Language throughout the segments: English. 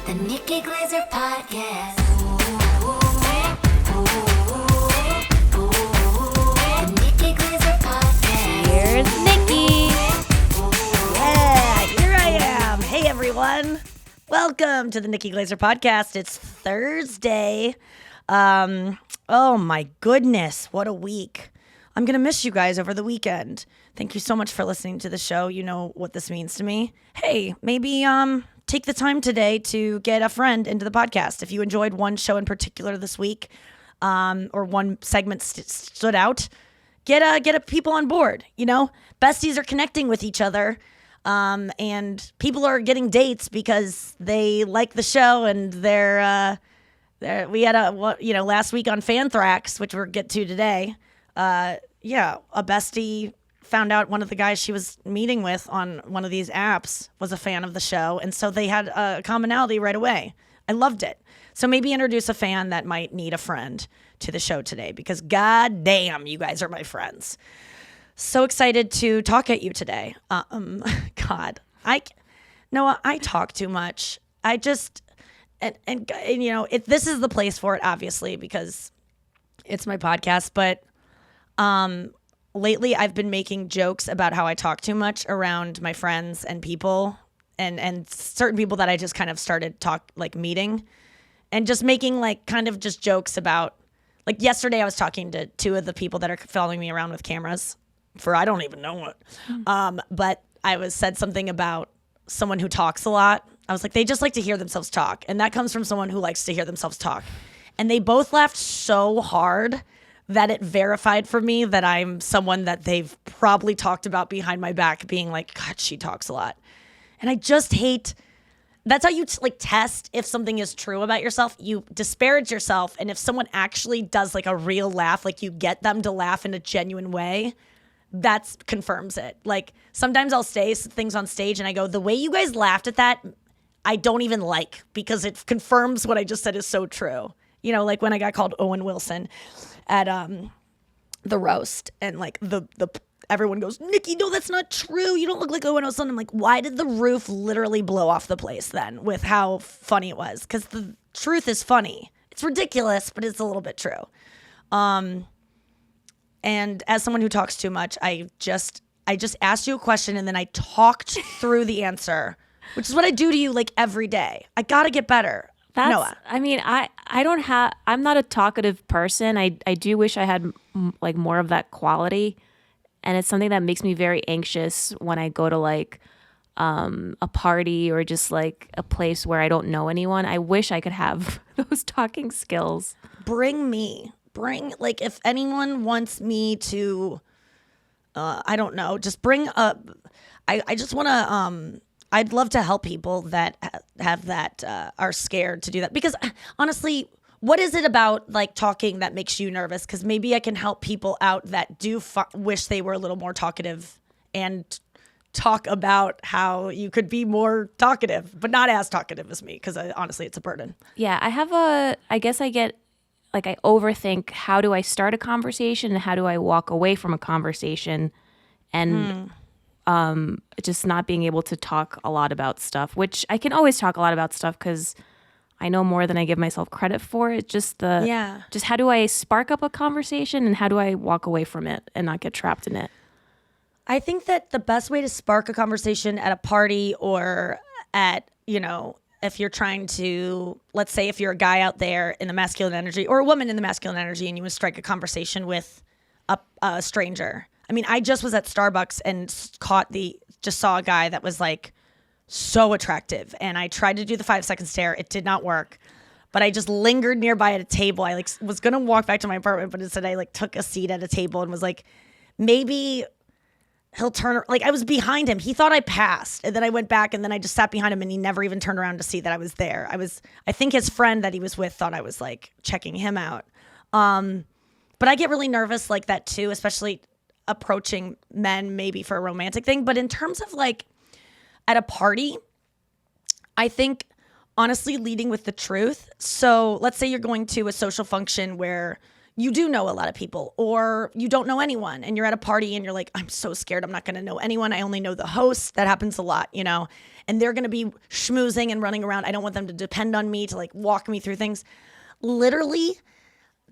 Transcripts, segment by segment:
The Nikki Glaser Podcast. The Nikki Glaser Podcast. Here's Nikki. Yeah, here I am. Hey, everyone. Welcome to the Nikki Glaser Podcast. It's Thursday. Oh, my goodness. What a week. I'm going to miss you guys over the weekend. Thank you so much for listening to the show. You know what this means to me. Hey, maybe take the time today to get a friend into the podcast. If you enjoyed one show in particular this week, or one segment stood out, get people on board. You know, besties are connecting with each other, and people are getting dates because they like the show, and we had last week on Fanthrax, which we'll get to today. A bestie found out one of the guys she was meeting with on one of these apps was a fan of the show, and so they had a commonality right away. I loved it. So maybe introduce a fan that might need a friend to the show today, because god damn, you guys are my friends. So excited to talk at you today. God, I talk too much. I just and you know, this is the place for it, obviously, because it's my podcast, but lately I've been making jokes about how I talk too much around my friends and people and certain people that I just kind of started meeting, and just making kind of just jokes about, yesterday I was talking to two of the people that are following me around with cameras for I don't even know what. But I said something about someone who talks a lot. I was like, they just like to hear themselves talk. And that comes from someone who likes to hear themselves talk. And they both laughed so hard that it verified for me that I'm someone that they've probably talked about behind my back, being like, God, she talks a lot. And I just hate, that's how you test if something is true about yourself. You disparage yourself, and if someone actually does a real laugh, you get them to laugh in a genuine way, that confirms it. Sometimes I'll say things on stage and I go, the way you guys laughed at that, I don't even like, because it confirms what I just said is so true. You know, when I got called Owen Wilson at the roast, and the everyone goes, Nikki, no, that's not true. You don't look like Owen Wilson. I'm like, why did the roof literally blow off the place then with how funny it was? Because the truth is funny. It's ridiculous, but it's a little bit true. And as someone who talks too much, I just asked you a question and then I talked through the answer, which is what I do to you every day. I gotta get better. Noah. I mean, I'm not a talkative person. I do wish I had more of that quality. And it's something that makes me very anxious when I go to a party or just a place where I don't know anyone. I wish I could have those talking skills. If anyone wants me to, I don't know, just bring up, I just want to, I'd love to help people that have that, are scared to do that. Because honestly, what is it about talking that makes you nervous? Because maybe I can help people out that do wish they were a little more talkative, and talk about how you could be more talkative, but not as talkative as me, because honestly, it's a burden. Yeah, I guess I get, I overthink, how do I start a conversation and how do I walk away from a conversation, and just not being able to talk a lot about stuff, which I can always talk a lot about stuff because I know more than I give myself credit for. It's just just how do I spark up a conversation and how do I walk away from it and not get trapped in it? I think that the best way to spark a conversation at a party, or at, if you're trying to, let's say if you're a guy out there in the masculine energy, or a woman in the masculine energy, and you want to strike a conversation with a stranger. I mean, I just was at Starbucks and just saw a guy that was so attractive, and I tried to do the 5-second stare. It did not work, but I just lingered nearby at a table. I was gonna walk back to my apartment, but instead I took a seat at a table and was maybe he'll turn. I was behind him. He thought I passed, and then I went back, and then I just sat behind him, and he never even turned around to see that I was there. I think his friend that he was with thought I was checking him out. But I get really nervous like that too, especially approaching men maybe for a romantic thing. But in terms of at a party, I think honestly leading with the truth. So let's say you're going to a social function where you do know a lot of people, or you don't know anyone and you're at a party and you're like, I'm so scared I'm not going to know anyone. I only know the host. That happens a lot, you know, and they're going to be schmoozing and running around. I don't want them to depend on me to like walk me through things. Literally,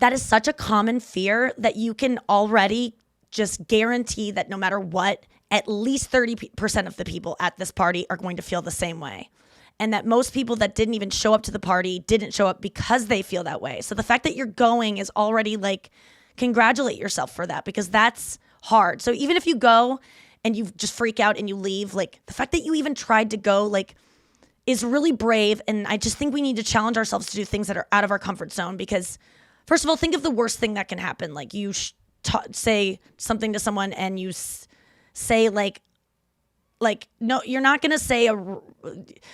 that is such a common fear that you can already just guarantee that no matter what, at least 30% of the people at this party are going to feel the same way. And that most people that didn't even show up to the party didn't show up because they feel that way. So the fact that you're going is already like, congratulate yourself for that, because that's hard. So even if you go and you just freak out and you leave, like the fact that you even tried to go, like, is really brave. And I just think we need to challenge ourselves to do things that are out of our comfort zone, because first of all, think of the worst thing that can happen. Like you say something to someone and you say like, no, you're not going to say you're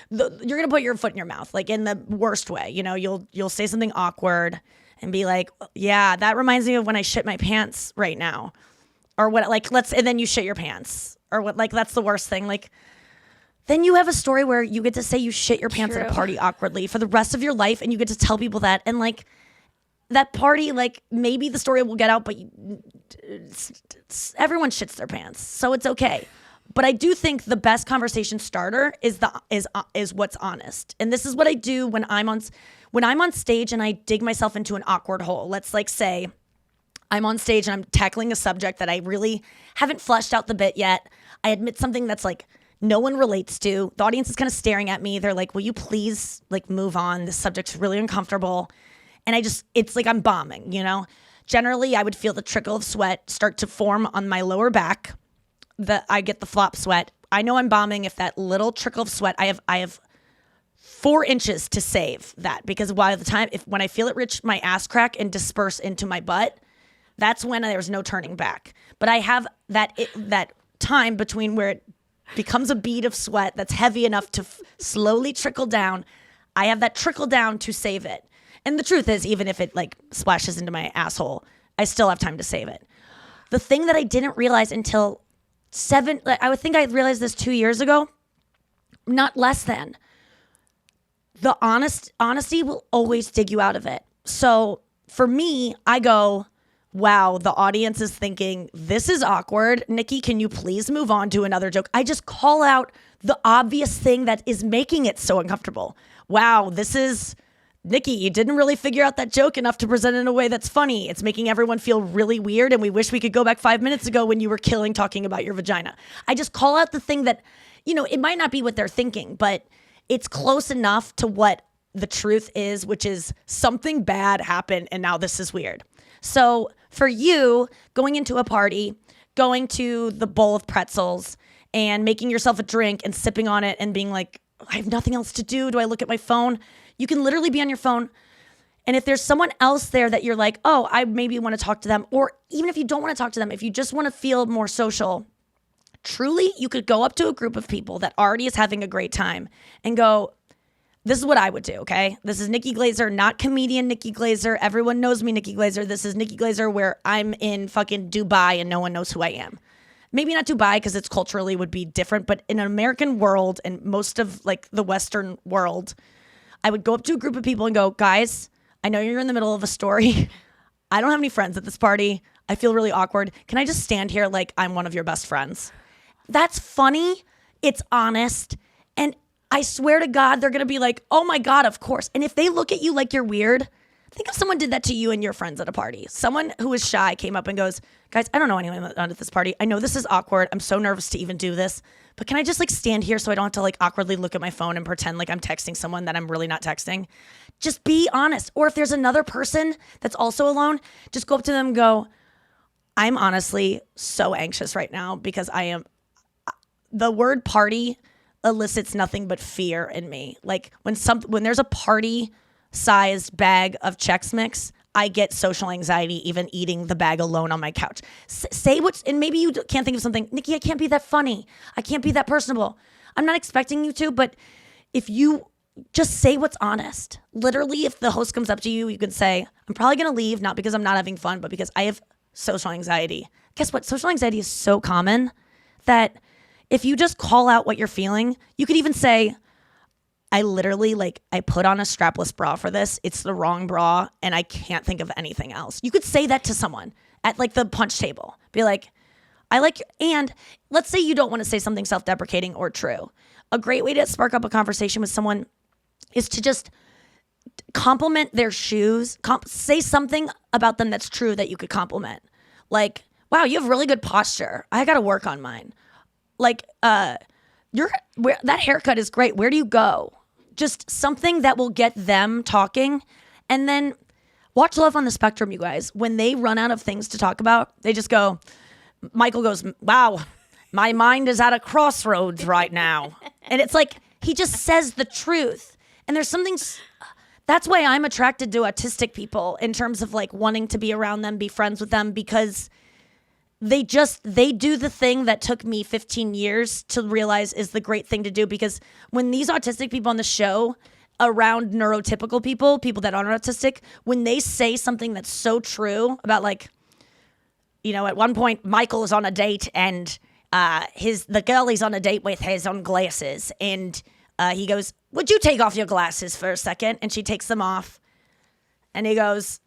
going to put your foot in your mouth, like in the worst way. You know, you'll say something awkward and be like, yeah, that reminds me of when I shit my pants right now, or what, like, and then you shit your pants, or what, like, that's the worst thing. Like, then you have a story where you get to say you shit your pants at a party awkwardly for the rest of your life. And you get to tell people that. And like that party, like maybe the story will get out, but everyone shits their pants. So it's okay. But I do think the best conversation starter is what's honest. And this is what I do when I'm on stage and I dig myself into an awkward hole. Let's like say I'm on stage and I'm tackling a subject that I really haven't fleshed out the bit yet. I admit something that's like no one relates to. The audience is kind of staring at me. They're like, will you please like move on? This subject's really uncomfortable. And it's like I'm bombing, you know? Generally, I would feel the trickle of sweat start to form on my lower back. I get the flop sweat. I know I'm bombing if that little trickle of sweat, I have 4 inches to save that, because by the time, when I feel it reach my ass crack and disperse into my butt, that's when there's no turning back. But I have that time between where it becomes a bead of sweat that's heavy enough to slowly trickle down. I have that trickle down to save it. And the truth is, even if it like splashes into my asshole, I still have time to save it. The thing that I didn't realize until I would think I realized this 2 years ago, not less than. The honesty will always dig you out of it. So for me, I go, wow, the audience is thinking, this is awkward. Nikki, can you please move on to another joke? I just call out the obvious thing that is making it so uncomfortable. Wow, this is Nikki, you didn't really figure out that joke enough to present it in a way that's funny. It's making everyone feel really weird, and we wish we could go back 5 minutes ago when you were killing talking about your vagina. I just call out the thing that, you know, it might not be what they're thinking, but it's close enough to what the truth is, which is something bad happened and now this is weird. So for you, going into a party, going to the bowl of pretzels and making yourself a drink and sipping on it and being like, I have nothing else to do. Do I look at my phone? You can literally be on your phone. And if there's someone else there that you're like, oh, I maybe want to talk to them, or even if you don't want to talk to them, if you just want to feel more social, truly, you could go up to a group of people that already is having a great time and go, this is what I would do, okay? This is Nikki Glaser, not comedian Nikki Glaser. Everyone knows me, Nikki Glaser. This is Nikki Glaser where I'm in fucking Dubai and no one knows who I am. Maybe not Dubai because it's culturally would be different, but in an American world and most of like the Western world, I would go up to a group of people and go, guys, I know you're in the middle of a story. I don't have any friends at this party. I feel really awkward. Can I just stand here like I'm one of your best friends? That's funny. It's honest. And I swear to God, they're going to be like, oh my God, of course. And if they look at you like you're weird, think if someone did that to you and your friends at a party. Someone who is shy came up and goes, guys, I don't know anyone at this party. I know this is awkward. I'm so nervous to even do this. But can I just like stand here so I don't have to like awkwardly look at my phone and pretend like I'm texting someone that I'm really not texting? Just be honest. Or if there's another person that's also alone, just go up to them and go, I'm honestly so anxious right now because the word party elicits nothing but fear in me. Like when there's a party sized bag of Chex Mix, I get social anxiety even eating the bag alone on my couch. Say what's, and maybe you can't think of something. Nikki, I can't be that funny. I can't be that personable. I'm not expecting you to, but if you just say what's honest. Literally, if the host comes up to you, you can say, I'm probably going to leave, not because I'm not having fun, but because I have social anxiety. Guess what? Social anxiety is so common that if you just call out what you're feeling, you could even say, I literally like I put on a strapless bra for this. It's the wrong bra and I can't think of anything else. You could say that to someone at like the punch table. Be like, I like, and let's say you don't want to say something self-deprecating or true. A great way to spark up a conversation with someone is to just compliment their shoes. Say something about them that's true that you could compliment. Like, wow, you have really good posture. I got to work on mine. Like, that haircut is great. Where do you go? Just something that will get them talking. And then watch Love on the Spectrum, you guys. When they run out of things to talk about, they just go, Michael goes, wow, my mind is at a crossroads right now. And it's like, he just says the truth. And there's something, that's why I'm attracted to autistic people in terms of like wanting to be around them, be friends with them, because they do the thing that took me 15 years to realize is the great thing to do. Because when these autistic people on the show around neurotypical people that aren't autistic, when they say something that's so true about like, you know, at one point Michael is on a date and the girl he's on a date with has on glasses and he goes, would you take off your glasses for a second? And she takes them off and he goes,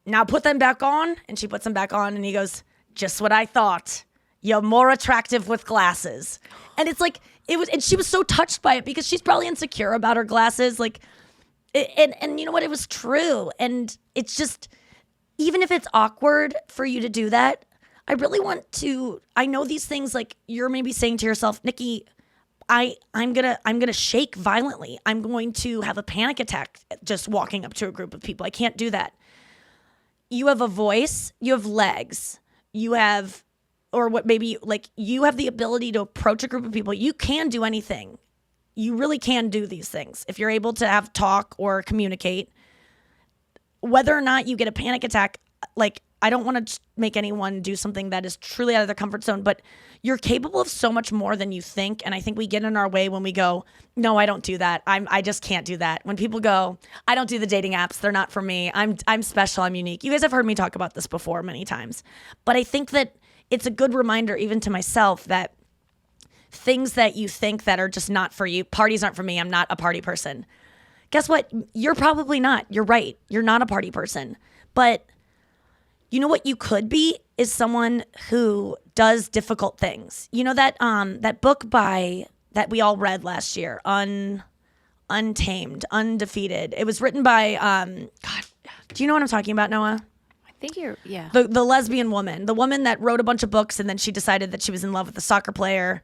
now put them back on. And she puts them back on and he goes, just what I thought. You're more attractive with glasses. And it's like, and she was so touched by it because she's probably insecure about her glasses. Like, and you know what? It was true. And it's just, even if it's awkward for you to do that, I really want to, I know these things like you're maybe saying to yourself, Nikki, I'm gonna shake violently. I'm going to have a panic attack just walking up to a group of people. I can't do that. You have a voice, you have legs, you have, or what maybe like you have the ability to approach a group of people. You can do anything. You really can do these things. If you're able to have talk or communicate, whether or not you get a panic attack, like I don't want to make anyone do something that is truly out of their comfort zone, but you're capable of so much more than you think. And I think we get in our way when we go, no, I don't do that. I just can't do that. When people go, I don't do the dating apps. They're not for me. I'm special. I'm unique. You guys have heard me talk about this before many times, but I think that it's a good reminder even to myself that things that you think that are just not for you, parties aren't for me. I'm not a party person. Guess what? You're probably not. You're right. You're not a party person, but you know what you could be is someone who does difficult things. You know that book that we all read last year, Untamed, Undefeated. It was written by God. Do you know what I'm talking about, Noah? I think yeah. The lesbian woman, the woman that wrote a bunch of books and then she decided that she was in love with a soccer player.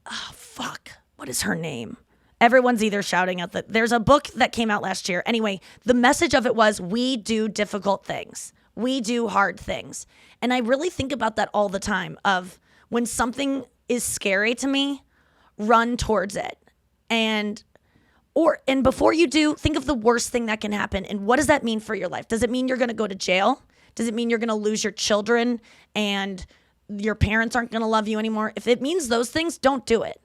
Oh fuck, what is her name? Everyone's either shouting out that there's a book that came out last year. Anyway, the message of it was we do difficult things. We do hard things. And I really think about that all the time of when something is scary to me, run towards it. And before you do, think of the worst thing that can happen. And what does that mean for your life? Does it mean you're going to go to jail? Does it mean you're going to lose your children and your parents aren't going to love you anymore? If it means those things, don't do it.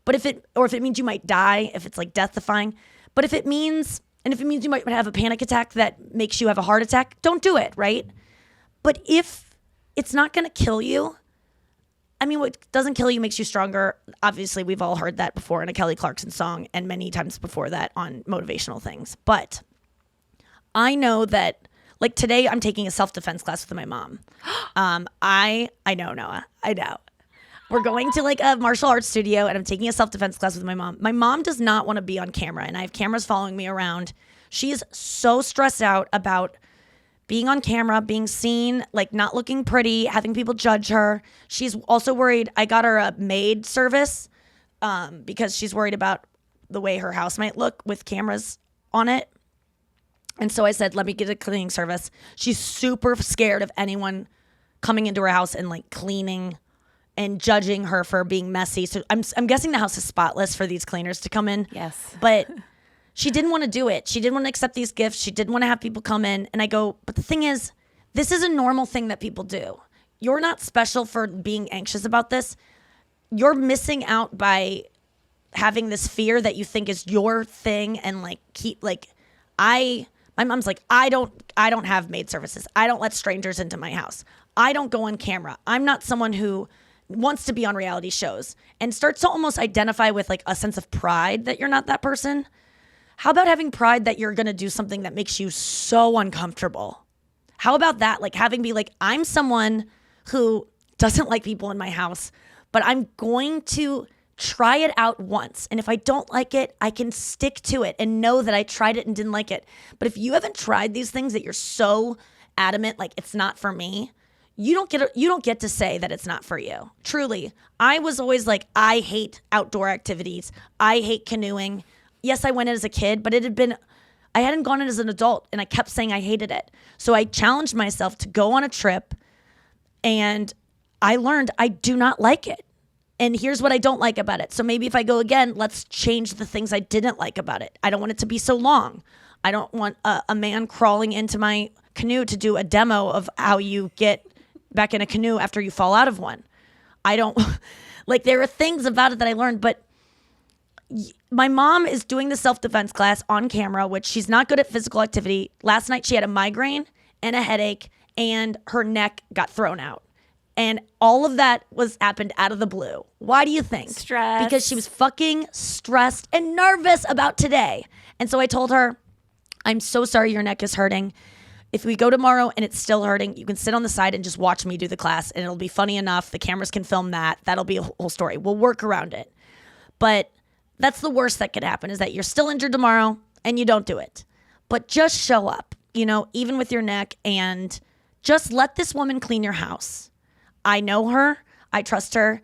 But if it means you might die, if it's like death defying, but if it means you might have a panic attack that makes you have a heart attack, don't do it, right? But if it's not going to kill you, I mean, what doesn't kill you makes you stronger. Obviously, we've all heard that before in a Kelly Clarkson song and many times before that on motivational things. But I know that, like today, I'm taking a self-defense class with my mom. I know, Noah. I know. We're going to like a martial arts studio and I'm taking a self-defense class with my mom. My mom does not want to be on camera and I have cameras following me around. She is so stressed out about being on camera, being seen, like not looking pretty, having people judge her. She's also worried. I got her a maid service because she's worried about the way her house might look with cameras on it. And so I said, let me get a cleaning service. She's super scared of anyone coming into her house and like cleaning and judging her for being messy. So I'm guessing the house is spotless for these cleaners to come in. Yes. But she didn't want to do it. She didn't want to accept these gifts. She didn't want to have people come in. And I go, but the thing is, this is a normal thing that people do. You're not special for being anxious about this. You're missing out by having this fear that you think is your thing and like my mom's like, I don't have maid services. I don't let strangers into my house. I don't go on camera. I'm not someone who wants to be on reality shows and starts to almost identify with like a sense of pride that you're not that person. How about having pride that you're going to do something that makes you so uncomfortable? How about that? Like having be like, I'm someone who doesn't like people in my house, but I'm going to try it out once. And if I don't like it, I can stick to it and know that I tried it and didn't like it. But if you haven't tried these things that you're so adamant, like it's not for me, you don't get to say that it's not for you. Truly. I was always like, I hate outdoor activities. I hate canoeing. Yes, I went in as a kid, but I hadn't gone in as an adult, and I kept saying I hated it. So I challenged myself to go on a trip, and I learned I do not like it. And here's what I don't like about it. So maybe if I go again, let's change the things I didn't like about it. I don't want it to be so long. I don't want a man crawling into my canoe to do a demo of how you get back in a canoe after you fall out of one. I don't, like there are things about it that I learned, but my mom is doing the self-defense class on camera, which she's not good at physical activity. Last night she had a migraine and a headache and her neck got thrown out. And all of that happened out of the blue. Why do you think? Stress. Because she was fucking stressed and nervous about today. And so I told her, I'm so sorry your neck is hurting. If we go tomorrow and it's still hurting, you can sit on the side and just watch me do the class and it'll be funny enough. The cameras can film that. That'll be a whole story. We'll work around it. But that's the worst that could happen is that you're still injured tomorrow and you don't do it. But just show up, even with your neck, and just let this woman clean your house. I know her. I trust her.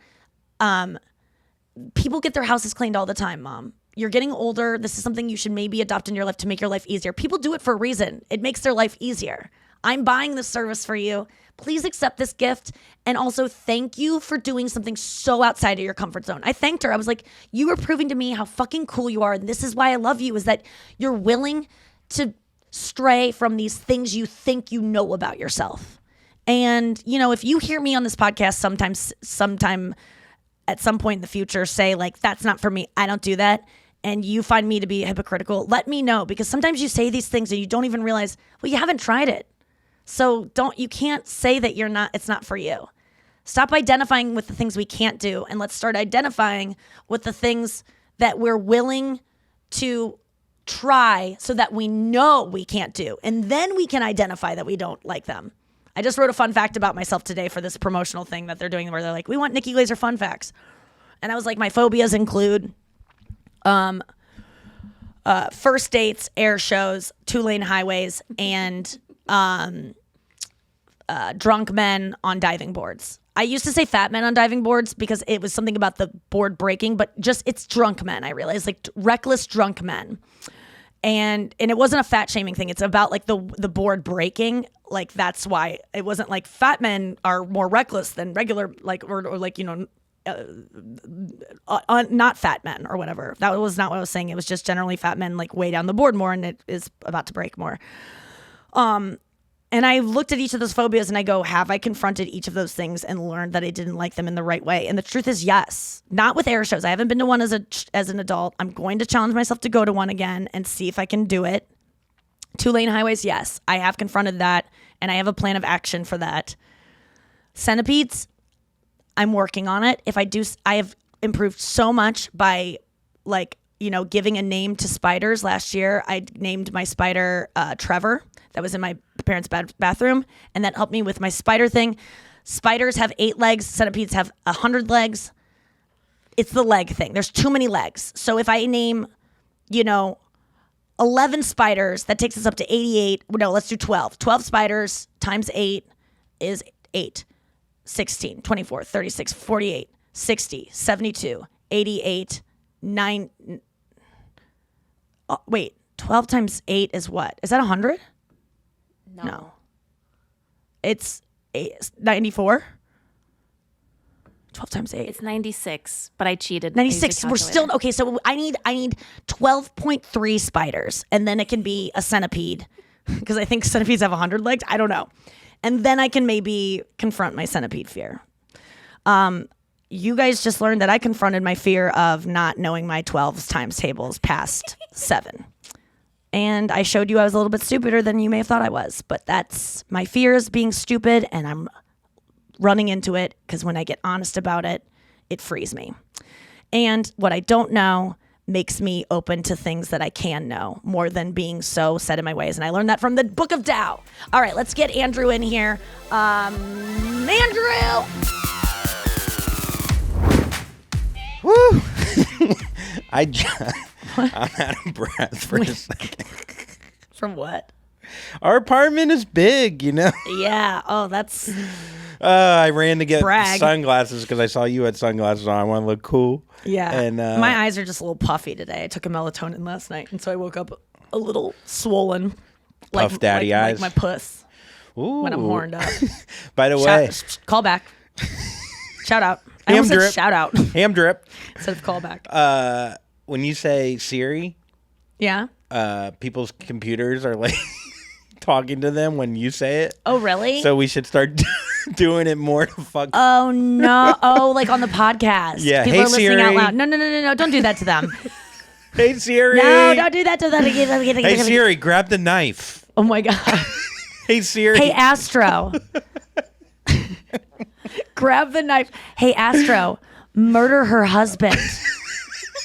People get their houses cleaned all the time, Mom. You're getting older. This is something you should maybe adopt in your life to make your life easier. People do it for a reason. It makes their life easier. I'm buying this service for you. Please accept this gift. And also thank you for doing something so outside of your comfort zone. I thanked her. I was like, you are proving to me how fucking cool you are. And this is why I love you, is that you're willing to stray from these things you think you know about yourself. And, if you hear me on this podcast sometime at some point in the future say like, that's not for me, I don't do that, and you find me to be hypocritical, let me know, because sometimes you say these things and you don't even realize, well, you haven't tried it. So you can't say that it's not for you. Stop identifying with the things we can't do, and let's start identifying with the things that we're willing to try so that we know we can't do. And then we can identify that we don't like them. I just wrote a fun fact about myself today for this promotional thing that they're doing where they're like, we want Nikki Glaser fun facts. And I was like, my phobias include first dates, air shows, 2-lane highways, and drunk men on diving boards. I used to say fat men on diving boards because it was something about the board breaking, but just it's drunk men. I realized, like reckless drunk men. And it wasn't a fat shaming thing. It's about like the board breaking. Like that's why it wasn't like fat men are more reckless than regular, like, or like, not fat men or whatever. That was not what I was saying. It was just generally fat men like way down the board more, and it is about to break more. And I looked at each of those phobias and I go, have I confronted each of those things and learned that I didn't like them in the right way? And the truth is yes. Not with air shows. I haven't been to one as an adult. I'm going to challenge myself to go to one again and see if I can do it. 2-lane highways, yes. I have confronted that, and I have a plan of action for that. Centipedes, I'm working on it. I have improved so much by giving a name to spiders. Last year, I named my spider Trevor. That was in my parents' bathroom, and that helped me with my spider thing. Spiders have 8 legs. Centipedes have 100 legs. It's the leg thing. There's too many legs. So if I name, 11 spiders, that takes us up to 88. No, let's do 12. 12 spiders times 8 is 8. 16, 24, 36, 48, 60, 72, 88, 9. Wait, 12 times 8 is what? Is that 100? No. It's 94. 12 times 8. It's 96, but I cheated. 96. We're still okay. So I need 12.3 spiders, and then it can be a centipede, because I think centipedes have 100 legs. I don't know, and then I can maybe confront my centipede fear. You guys just learned that I confronted my fear of not knowing my 12 times tables past 7. And I showed you I was a little bit stupider than you may have thought I was. But that's my fear, is being stupid, and I'm running into it, because when I get honest about it, it frees me. And what I don't know makes me open to things that I can know more than being so set in my ways. And I learned that from the Book of Tao. All right, let's get Andrew in here. Andrew! Woo! I'm out of breath for a second. From what? Our apartment is big, you know? Yeah. Oh, that's... I ran to get Brag. sunglasses because I saw you had sunglasses on. I want to look cool. Yeah. And my eyes are just a little puffy today. I took a melatonin last night, and so I woke up a little swollen. Puff daddy eyes. Like my puss Ooh. when I'm horned up. By the way, call back. Shout out. I Ham almost said drip. shout out ham drip. instead of call back. When you say Siri, Yeah. people's computers are like talking to them when you say it. Oh, really? So we should start doing it more to fuck. Oh, no. Oh, like on the podcast. Yeah. People Hey, are listening Siri. out loud. No. Don't do that to them. Hey Siri. No, don't do that to them. Hey Siri, grab the knife. Oh, my God. Hey Siri. Hey, Astro. Grab the knife. Hey, Astro. Murder her husband.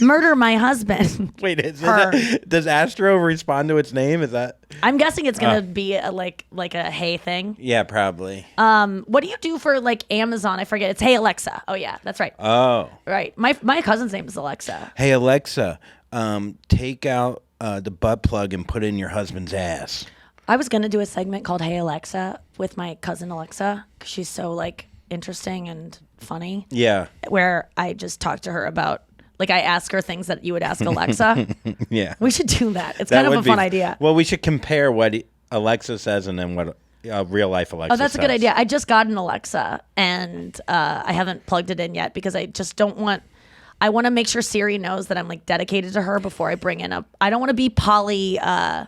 Murder my husband. Wait, Her. does Astro respond to its name? Is that? I'm guessing it's gonna be a, like a hey thing. Yeah, probably. What do you do for like Amazon? I forget. It's Hey Alexa. Oh yeah, that's right. Oh. Right. My cousin's name is Alexa. Hey Alexa, take out the butt plug and put it in your husband's ass. I was gonna do a segment called Hey Alexa with my cousin Alexa because she's so like interesting and funny. Yeah. Where I just talk to her about. Like, I ask her things that you would ask Alexa. Yeah. We should do that. It's That kind of would a be fun idea. Well, we should compare what Alexa says and then what real life Alexa says. Oh, that's a good idea. I just got an Alexa, and I haven't plugged it in yet because I just don't want... I want to make sure Siri knows that I'm, like, dedicated to her before I bring in a... I don't want to be I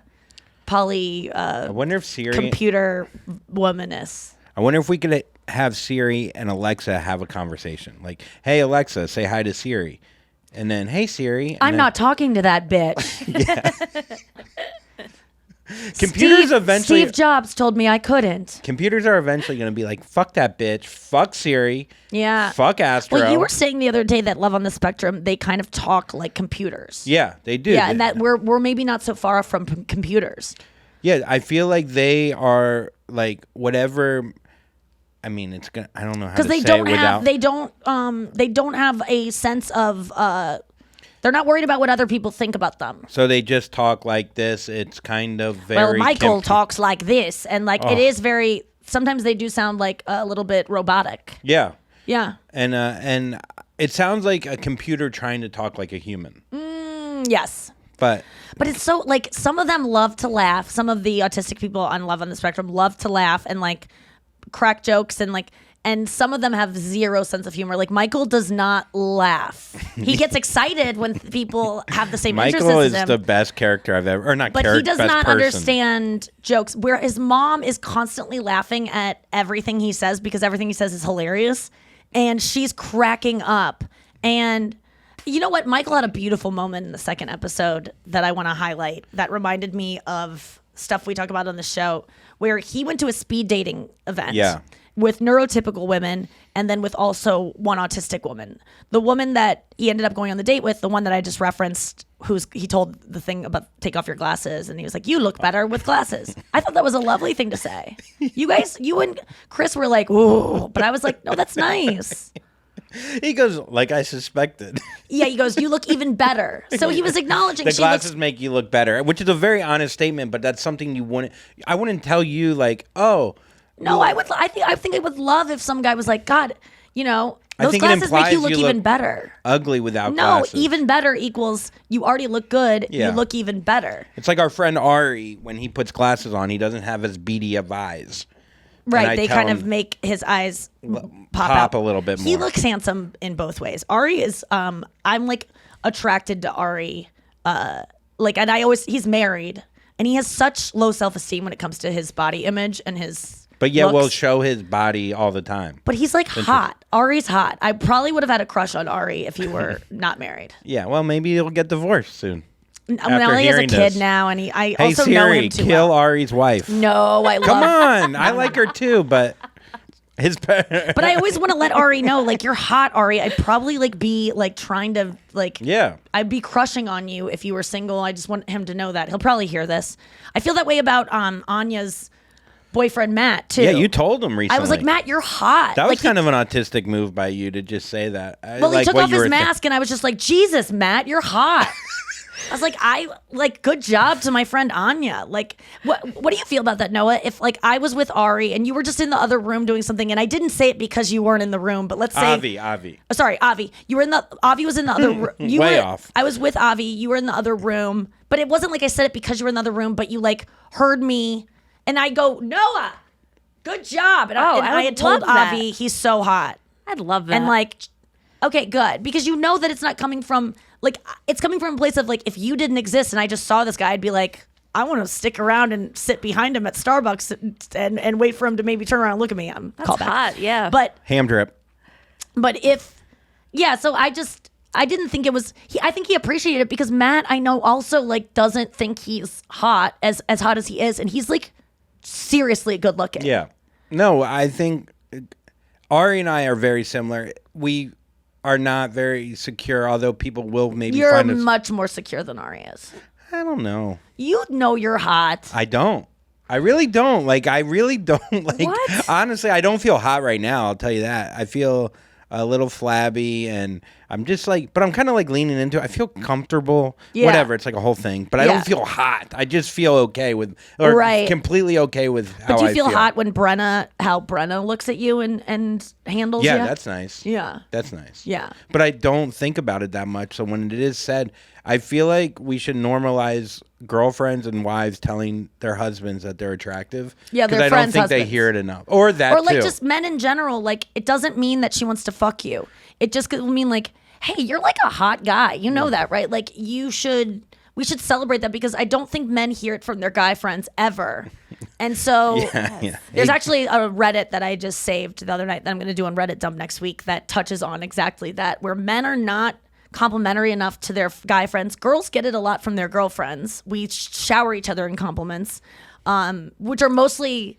wonder if Siri... computer womaness. I wonder if we could have Siri and Alexa have a conversation. Like, hey, Alexa, say hi to Siri. And then, hey, Siri. I'm not talking to that bitch. Computers eventually... Steve Jobs told me I couldn't. Computers are eventually going to be like, fuck that bitch, fuck Siri, Yeah. fuck Astro. Well, you were saying the other day that Love on the Spectrum, they kind of talk like computers. Yeah, they do. Yeah, and that we're maybe not so far from computers. Yeah, I feel like they are like whatever... I mean, it's gonna. I don't know how to say it without. They don't have a sense of. They're not worried about what other people think about them. So they just talk like this. It's kind of very. Well, Michael talks like this, and like it is very. Sometimes they do sound like a little bit robotic. Yeah. Yeah. And it sounds like a computer trying to talk like a human. Yes. But it's so like some of them love to laugh. Some of the autistic people on Love on the Spectrum love to laugh and like. Crack jokes and some of them have zero sense of humor. Like Michael does not laugh. He gets excited when people have the same interests Michael as is him. the best character I've ever, or not but character, he does best not person. understand jokes. Where his mom is constantly laughing at everything he says because everything he says is hilarious, and she's cracking up. And you know what? Michael had a beautiful moment in the second episode that I want to highlight. That reminded me of stuff we talk about on the show, where he went to a speed dating event with neurotypical women and then with also one autistic woman. The woman that he ended up going on the date with, the one that I just referenced, he told the thing about take off your glasses, and he was like, you look better with glasses. I thought that was a lovely thing to say. You and Chris were like, ooh, but I was like, no, that's nice. He goes, like I suspected. Yeah, he goes, you look even better. So he was acknowledging the she glasses looks... make you look better, which is a very honest statement, but that's something you wouldn't. I wouldn't tell you like, oh. No, I would. I think I would love if some guy was like, God, you know, I those think it glasses make implies you look you even look better. Ugly without No, glasses. even better equals you already look good. Yeah. You look even better. It's like our friend Ari, when he puts glasses on, he doesn't have as beady of eyes. Right, they tell kind him, of make his eyes pop out a little bit He more. looks handsome in both ways. Ari is, I'm like attracted to Ari. He's married, and he has such low self-esteem when it comes to his body image and his But yet looks. we'll show his body all the time. But he's like hot. Ari's hot. I probably would have had a crush on Ari if he were not married. Yeah, well, maybe he'll get divorced soon. Now he has a hearing kid this. now, and I Hey also know Siri, him too kill well. Ari's wife. No, I love. Come on, I like her too, but But I always want to let Ari know, like, you're hot, Ari. I'd probably like be like trying to like, Yeah. I'd be crushing on you if you were single. I just want him to know that. He'll probably hear this. I feel that way about Anya's boyfriend Matt too. Yeah, you told him recently. I was like, Matt, you're hot. That was like, kind of an autistic move by you to just say that. Well, he took off his mask, and I was just like, Jesus, Matt, you're hot. I was like, good job to my friend Anya. Like, what do you feel about that, Noah? If like I was with Ari and you were just in the other room doing something, and I didn't say it because you weren't in the room, but let's say Avi. Oh, sorry, Avi. Avi was in the other room. Way off. I was with Avi. You were in the other room, but it wasn't like I said it because you were in the other room. But you like heard me, and I go, Noah, good job. And I had told Avi he's so hot. I'd love that. And like, okay, good, because you know that it's not coming from. Like, it's coming from a place of, like, if you didn't exist and I just saw this guy, I'd be like, I want to stick around and sit behind him at Starbucks and wait for him to maybe turn around and look at me. That's hot, yeah. But Ham drip. So I didn't think it was, I think he appreciated it because Matt, I know, also, like, doesn't think he's hot, as hot as he is. And he's, like, seriously good looking. Yeah. No, I think Ari and I are very similar. We are not very secure, although people will maybe find us. You're much more secure than Ari is. I don't know. You know you're hot. I don't. I really don't. Like, I really don't. Like, What? Honestly, I don't feel hot right now. I'll tell you that. I feel a little flabby, and I'm just like, but I'm kind of like leaning into it. I feel comfortable. Yeah. Whatever. It's like a whole thing. But I Yeah. don't feel hot. I just feel okay with, or Right. completely okay with how But do you I feel hot when how Brenna looks at you and handles you? Yeah, that's nice. Yeah. That's nice. Yeah. But I don't think about it that much. So when it is said, I feel like we should normalize girlfriends and wives telling their husbands that they're attractive. Yeah, because their I don't friends' think they husbands. hear it enough. Or that Or like too. just men in general, like it doesn't mean that she wants to fuck you. It just could mean like, hey, you're like a hot guy. You know that, right? Like we should celebrate that because I don't think men hear it from their guy friends ever. And so yeah. there's actually a Reddit that I just saved the other night that I'm going to do on Reddit Dump next week that touches on exactly that, where men are not complimentary enough to their guy friends. Girls get it a lot from their girlfriends. We shower each other in compliments, which are mostly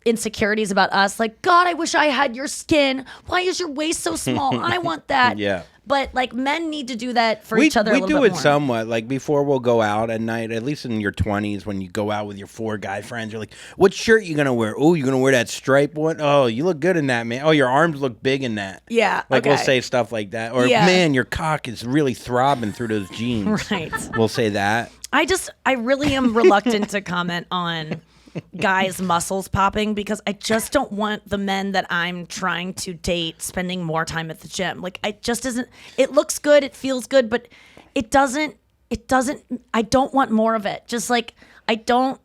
insecurities about us. Like, God, I wish I had your skin. Why is your waist so small? I want that. Yeah. But like men need to do that for each other. We a little do bit it more. somewhat. Like before we'll go out at night, at least in your 20s, when you go out with your 4 guy friends, you're like, what shirt you going to wear? Oh, you're going to wear that stripe one? Oh, you look good in that, man. Oh, your arms look big in that. Yeah. Like okay. we'll say stuff like that. Or, Yeah. man, your cock is really throbbing through those jeans. Right. We'll say that. I really am reluctant to comment on guys' muscles popping because I just don't want the men that I'm trying to date spending more time at the gym. Like I just isn't. It looks good, it feels good, but it doesn't. I don't want more of it. Just like I don't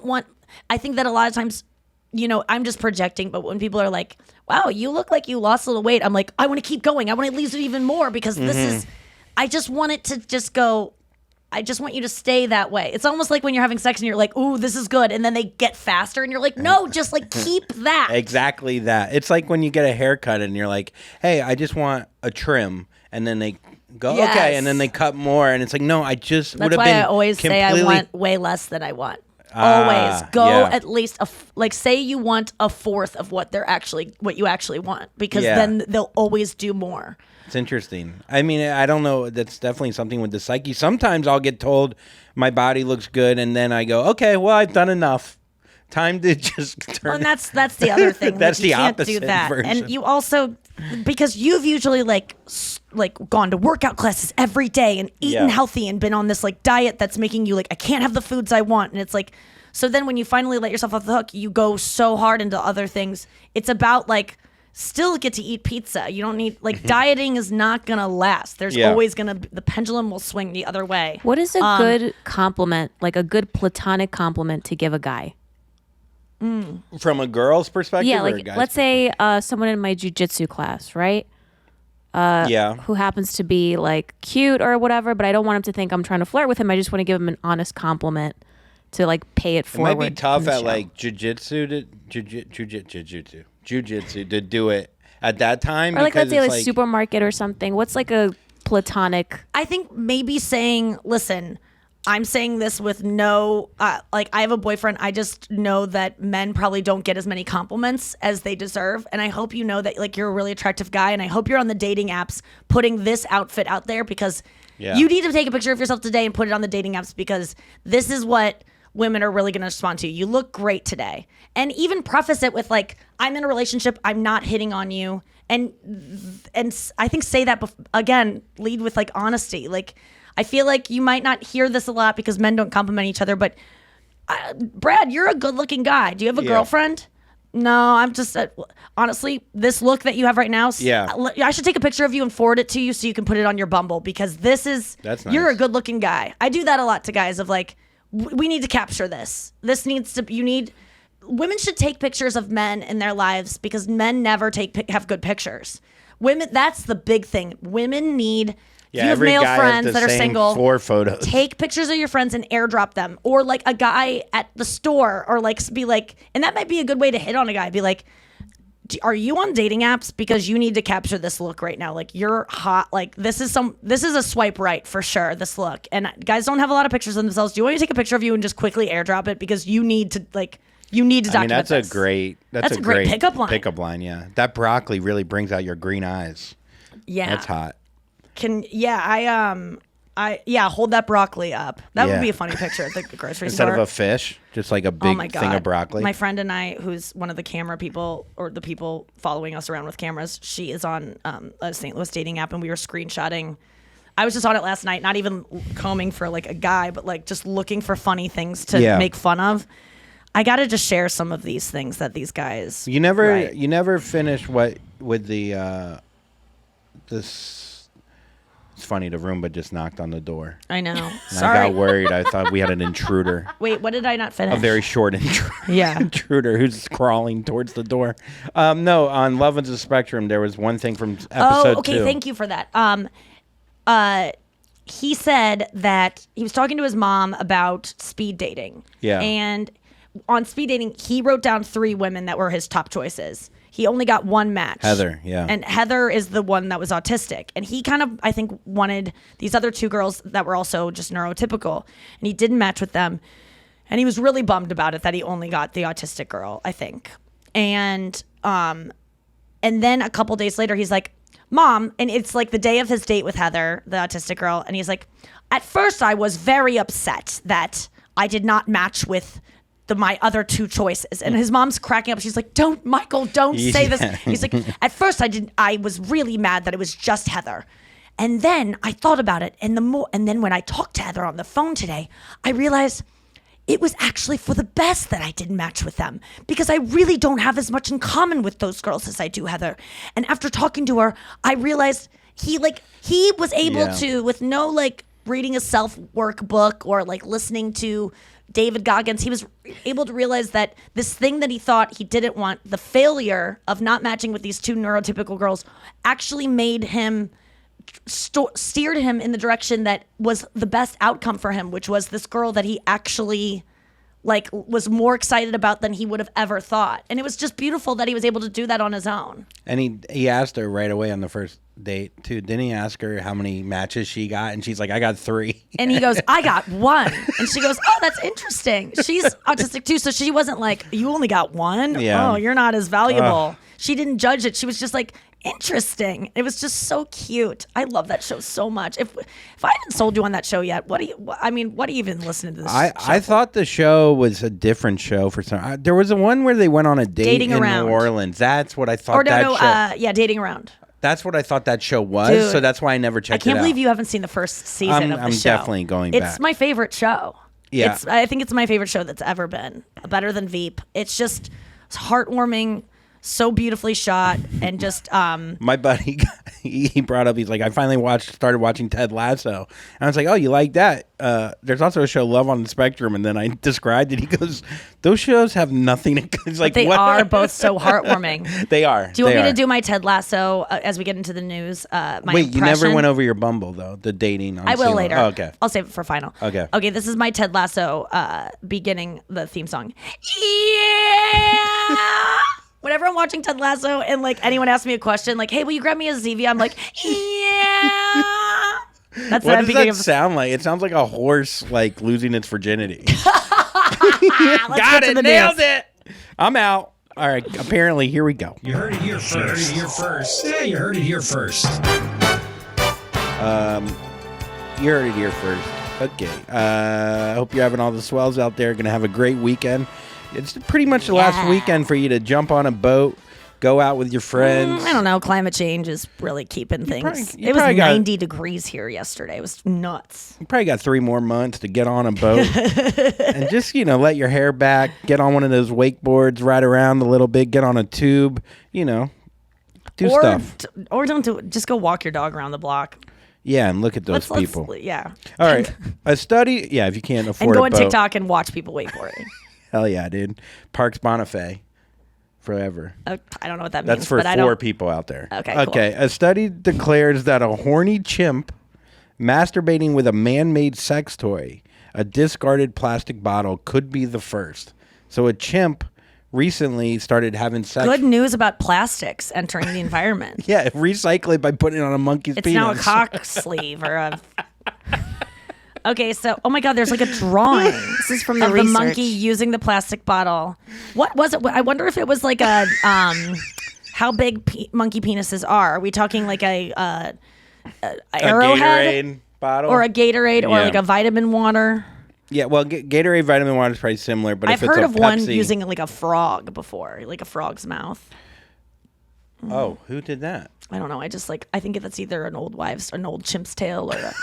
want. I think that a lot of times, you know, I'm just projecting. But when people are like, "Wow, you look like you lost a little weight," I'm like, I want to keep going. I want to lose it even more because this is. I just want it to just go. I just want you to stay that way. It's almost like when you're having sex and you're like, ooh, this is good. And then they get faster and you're like, no, just like keep that. Exactly that. It's like when you get a haircut and you're like, hey, I just want a trim. And then they go, Yes. okay. And then they cut more. And it's like, no, I just would That's have why been I always say I completely- want way less than I want. Always go yeah. at least like say you want a fourth of what you actually want because Yeah. then they'll always do more. It's interesting. I mean, I don't know. That's definitely something with the psyche. Sometimes I'll get told my body looks good, and then I go, okay, well, I've done enough. Time to just turn. Well, and that's the other thing. That's like, you the can't do opposite that. version. And you also because you've usually like gone to workout classes every day and eaten Yeah. healthy and been on this like diet that's making you like I can't have the foods I want, and it's like so then when you finally let yourself off the hook, you go so hard into other things. It's about like still get to eat pizza. You don't need like dieting is not gonna last. There's Yeah. always gonna the pendulum will swing the other way. What is a good compliment, like a good platonic compliment to give a guy? From a girl's perspective? Yeah, or a like guy's let's say someone in my jujitsu class, right? yeah. Who happens to be like cute or whatever, but I don't want him to think I'm trying to flirt with him. I just want to give him an honest compliment to like pay it It forward. might be tough in the at show. like jujitsu to do it at that time. or like let's because say it's like supermarket or something. What's like a platonic? I think maybe saying, listen, I'm saying this with no, like, I have a boyfriend. I just know that men probably don't get as many compliments as they deserve. And I hope you know that, like, you're a really attractive guy. And I hope you're on the dating apps putting this outfit out there, because you need to take a picture of yourself today and put it on the dating apps, because this is what women are really going to respond to. You look great today. And even preface it with, like, I'm in a relationship. I'm not hitting on you. And I think say that, again, lead with, like, honesty. Like, I feel like you might not hear this a lot because men don't compliment each other, but Brad, you're a good-looking guy. Do you have a girlfriend? No, I'm just honestly, this look that you have right now. I should take a picture of you and forward it to you so you can put it on your Bumble, because that's nice. You're a good-looking guy. I do that a lot to guys of, like, we need to capture this. This needs to. Women should take pictures of men in their lives, because men never have good pictures. Women, that's the big thing. Women need. Yeah, you have male friends that are single. 4 photos. Take pictures of your friends and airdrop them, or like a guy at the store, or like be like, and that might be a good way to hit on a guy. Be like, are you on dating apps? Because you need to capture this look right now. Like, you're hot. Like, this is a swipe right for sure. This look, and guys don't have a lot of pictures of themselves. Do you want me to take a picture of you and just quickly airdrop it, because you need to document that's this. That's a great pickup line. Pickup line, yeah. That broccoli really brings out your green eyes. Yeah, that's hot. Hold that broccoli up. That would be a funny picture at the grocery Instead store. of a fish, just like a big thing of broccoli. My friend and I, who's one of the camera people, or the people following us around with cameras, she is on a St. Louis dating app, and we were screenshotting. I was just on it last night, not even combing for like a guy, but like just looking for funny things to make fun of. I got to just share some of these things that these guys. You never finished what with the this. It's funny, the Roomba just knocked on the door. I know. And Sorry. I got worried. I thought we had an intruder. Wait, what did I not finish? A very short intruder who's crawling towards the door. No, on Love is a Spectrum, there was one thing from episode 2. Okay, thank you for that. He said that he was talking to his mom about speed dating. Yeah. And on speed dating, he wrote down 3 women that were his top choices. He only got one match. Heather, yeah. And Heather is the one that was autistic. And he kind of, I think, wanted these other 2 girls that were also just neurotypical. And he didn't match with them. And he was really bummed about it that he only got the autistic girl, I think. And then a couple days later, he's like, Mom, and it's like the day of his date with Heather, the autistic girl. And he's like, at first I was very upset that I did not match with my other 2 choices. And his mom's cracking up. She's like, don't say this. He's like, at first I was really mad that it was just Heather. And then I thought about it. And then when I talked to Heather on the phone today, I realized it was actually for the best that I didn't match with them, because I really don't have as much in common with those girls as I do Heather. And after talking to her, I realized he was able to, with no like reading a self-work book or like listening to David Goggins, he was able to realize that this thing that he thought he didn't want, the failure of not matching with these 2 neurotypical girls, actually made him steered him in the direction that was the best outcome for him, which was this girl that he actually like was more excited about than he would have ever thought. And it was just beautiful that he was able to do that on his own. And he asked her right away on the first date too. Didn't he ask her how many matches she got? And she's like, I got 3. And he goes, I got 1. And she goes, oh, that's interesting. She's autistic too. So she wasn't like, you only got 1? Yeah. Oh, you're not as valuable. She didn't judge it. She was just like, interesting. It was just so cute. I love that show so much. If I haven't sold you on that show yet, what do you even listening to this show? I thought the show was a different show for some. There was one where they went on a date Dating in Around. New Orleans. That's what I thought show. Dating Around. That's what I thought that show was. Dude, so that's why I never checked it out. I can't believe you haven't seen the first season of the show. I'm definitely going back. It's my favorite show. Yeah. I think it's my favorite show that's ever been. Better than Veep. It's heartwarming. So beautifully shot, and just my buddy he brought up, he's like, I finally started watching Ted Lasso, and I was like, oh, you like that? There's also a show Love on the Spectrum, and then I described it. He goes, those shows have nothing in common. Like, they are both so heartwarming. They are. Do you want me to do my Ted Lasso as we get into the news? Wait, impression? You never went over your Bumble though, the dating on I will later. Oh, okay, I'll save it for final. Okay, this is my Ted Lasso beginning the theme song. Yeah. Whenever I'm watching Ted Lasso and like anyone asks me a question like, hey, will you grab me a Zevia? I'm like, yeah. That's What I'm does thinking that of. sound like? It sounds like a horse like losing its virginity. Let's Got get to it, the nailed news. it. I'm out. All right, apparently here we go. You heard it here first. Yeah, you heard it here first. You heard it here first. Okay. I hope you're having all the swells out there. Going to have a great weekend. It's pretty much the last weekend for you to jump on a boat, go out with your friends. I don't know. Climate change is really keeping things. you It was probably got- 90 degrees here yesterday. It was nuts. You probably got 3 more months to get on a boat and just, let your hair back, get on one of those wakeboards, ride around a little bit, get on a tube, do stuff. Or don't do it. Just go walk your dog around the block. Yeah, and look at those people. Yeah. All right. A study, if you can't afford And go a on boat. TikTok and watch people wakeboarding. Hell yeah, dude. Parks Bonifay. Forever. I don't know what that means. That's for but I 4 don't. people out there. Okay, Okay. A study declares that a horny chimp masturbating with a man-made sex toy, a discarded plastic bottle, could be the first. So a chimp recently started having sex. Good news about plastics entering the environment. Yeah, recycle it by putting it on a monkey's It's penis. now a cock sleeve or a. Okay, so oh my God, there's like a drawing. This is from the of research. the monkey using the plastic bottle. What was it? I wonder if it was like a how big monkey penises are. Are we talking like a A Arrowhead Gatorade bottle or a Gatorade or Yeah. like a vitamin water? Yeah, well, Gatorade vitamin water is probably similar, but I've if it's heard a of one Pepsi- using like a frog before, like a frog's mouth. Oh, who did that? I don't know. I think that's either an old chimp's tale or a.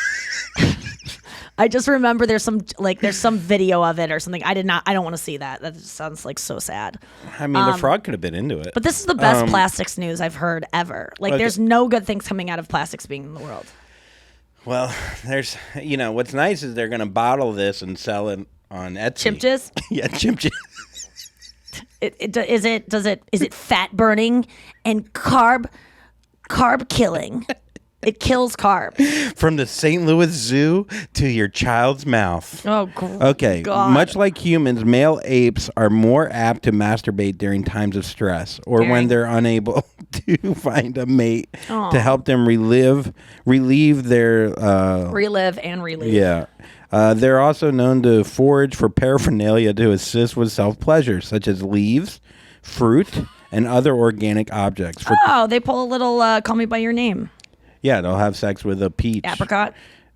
I just remember there's some video of it or something. I don't want to see that. That just sounds like so sad. I mean, the frog could have been into it. But this is the best plastics news I've heard ever. Like, Okay. there's no good things coming out of plastics being in the world. Well, there's, what's nice is they're going to bottle this and sell it on Etsy. Chimp jizz? Yeah, chimp jizz. Is it fat burning and carb killing? It kills carb. From the St. Louis Zoo to your child's mouth. Oh, Okay, God. much like humans, male apes are more apt to masturbate during times of stress or when they're unable to find a mate to help them relieve their Relive and relieve. Yeah. They're also known to forage for paraphernalia to assist with self-pleasure, such as leaves, fruit, and other organic objects. Oh, they pull a little call me by your name. Yeah, they'll have sex with a peach. Apricot.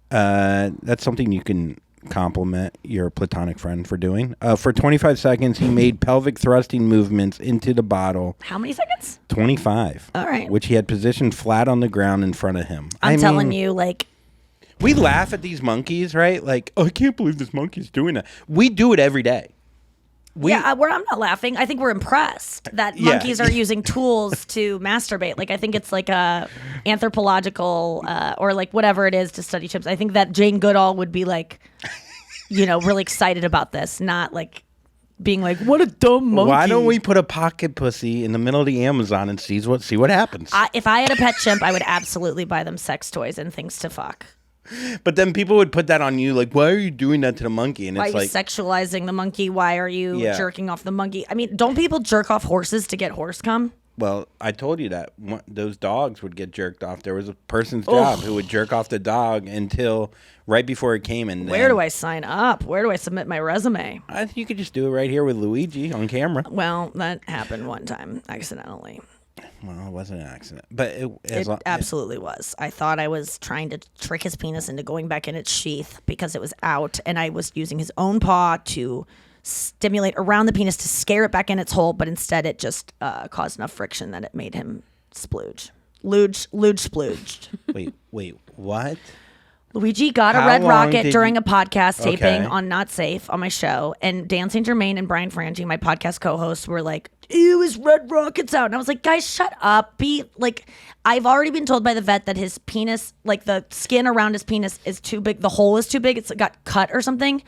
That's something you can compliment your platonic friend for doing. For 25 seconds, he made pelvic thrusting movements into the bottle. How many seconds? 25. All right. Which he had positioned flat on the ground in front of him. I'm telling you, like, We laugh at these monkeys, right? Like, oh, I can't believe this monkey's doing that. We do it every day. I'm not laughing. I think we're impressed that Yeah. monkeys are using tools to masturbate. Like, I think it's like a anthropological or like whatever it is to study chimps. I think that Jane Goodall would be like, really excited about this, not like being like, what a dumb monkey. Why don't we put a pocket pussy in the middle of the Amazon and see what happens? If I had a pet chimp, I would absolutely buy them sex toys and things to fuck. But then people would put that on you, like, why are you doing that to the monkey? And Why are it's you like, sexualizing the monkey? Why are you Yeah. jerking off the monkey? I mean, don't people jerk off horses to get horse cum? well, I told you that those dogs would get jerked off. There was a person's job who would jerk off the dog until right before it came. And Where do I sign up? Where do I submit my resume? I think you could just do it right here with Luigi on camera. Well, that happened one time accidentally. Well, it wasn't an accident, but It absolutely was. I thought I was trying to trick his penis into going back in its sheath because it was out, and I was using his own paw to stimulate around the penis to scare it back in its hole, but instead it just caused enough friction that it made him splooge. Luge splooged. wait, what? Luigi got a How red long rocket did during you- a podcast taping Okay. on Not Safe on my show, and Dan St. Germain and Brian Frangie, my podcast co-hosts, were like, ew, his red rocket's out. And I was like, guys, shut up. I've already been told by the vet that his penis, like the skin around his penis is too big. The hole is too big. It's got cut or something.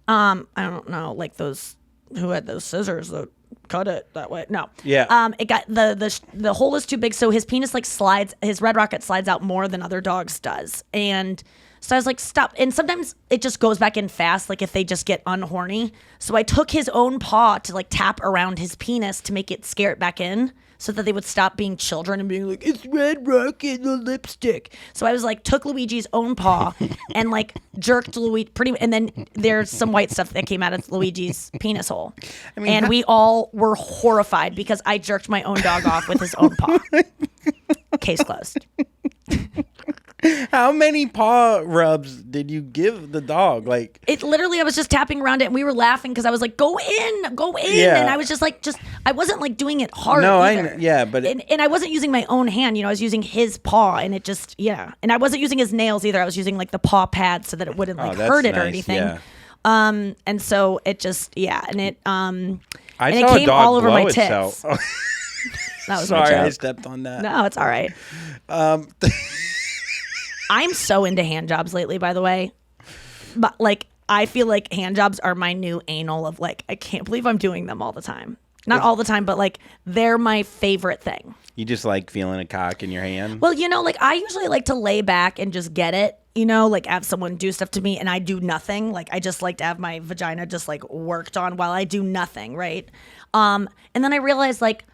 I don't know, like those, who had those scissors that cut it that way. No. Yeah. It got, the hole is too big, so his penis like slides, his red rocket slides out more than other dogs does. And so I was like, stop. And sometimes it just goes back in fast, like if they just get unhorny. So I took his own paw to like tap around his penis to make it scare it back in. so that they would stop being children and being like, it's Red Rocket, the lipstick. So I was like, took Luigi's own paw and like jerked Luigi and then there's some white stuff that came out of Luigi's penis hole. And we all were horrified because I jerked my own dog off with his own paw. Case closed. How many paw rubs did you give the dog? Like, it literally, I was just tapping around it and we were laughing because I was like, go in. Yeah. And I was just like, I wasn't like doing it hard. No, either. but and I wasn't using my own hand, I was using his paw and it just, and I wasn't using his nails either. I was using like the paw pad so that it wouldn't like that's hurt it or nice, anything. yeah. And so it just, and it, I and saw it a came dog all over blow my tits. itself. That was my Sorry, I joke. stepped on that. No, it's all right. I'm so into hand jobs lately, by the way. But like, I feel like hand jobs are my new anal of like, I can't believe I'm doing them all the time. Not all the time, but like, they're my favorite thing. You just like feeling a cock in your hand? Well, like I usually like to lay back and just get it, like have someone do stuff to me and I do nothing. Like I just like to have my vagina just like worked on while I do nothing, right? And then I realized like,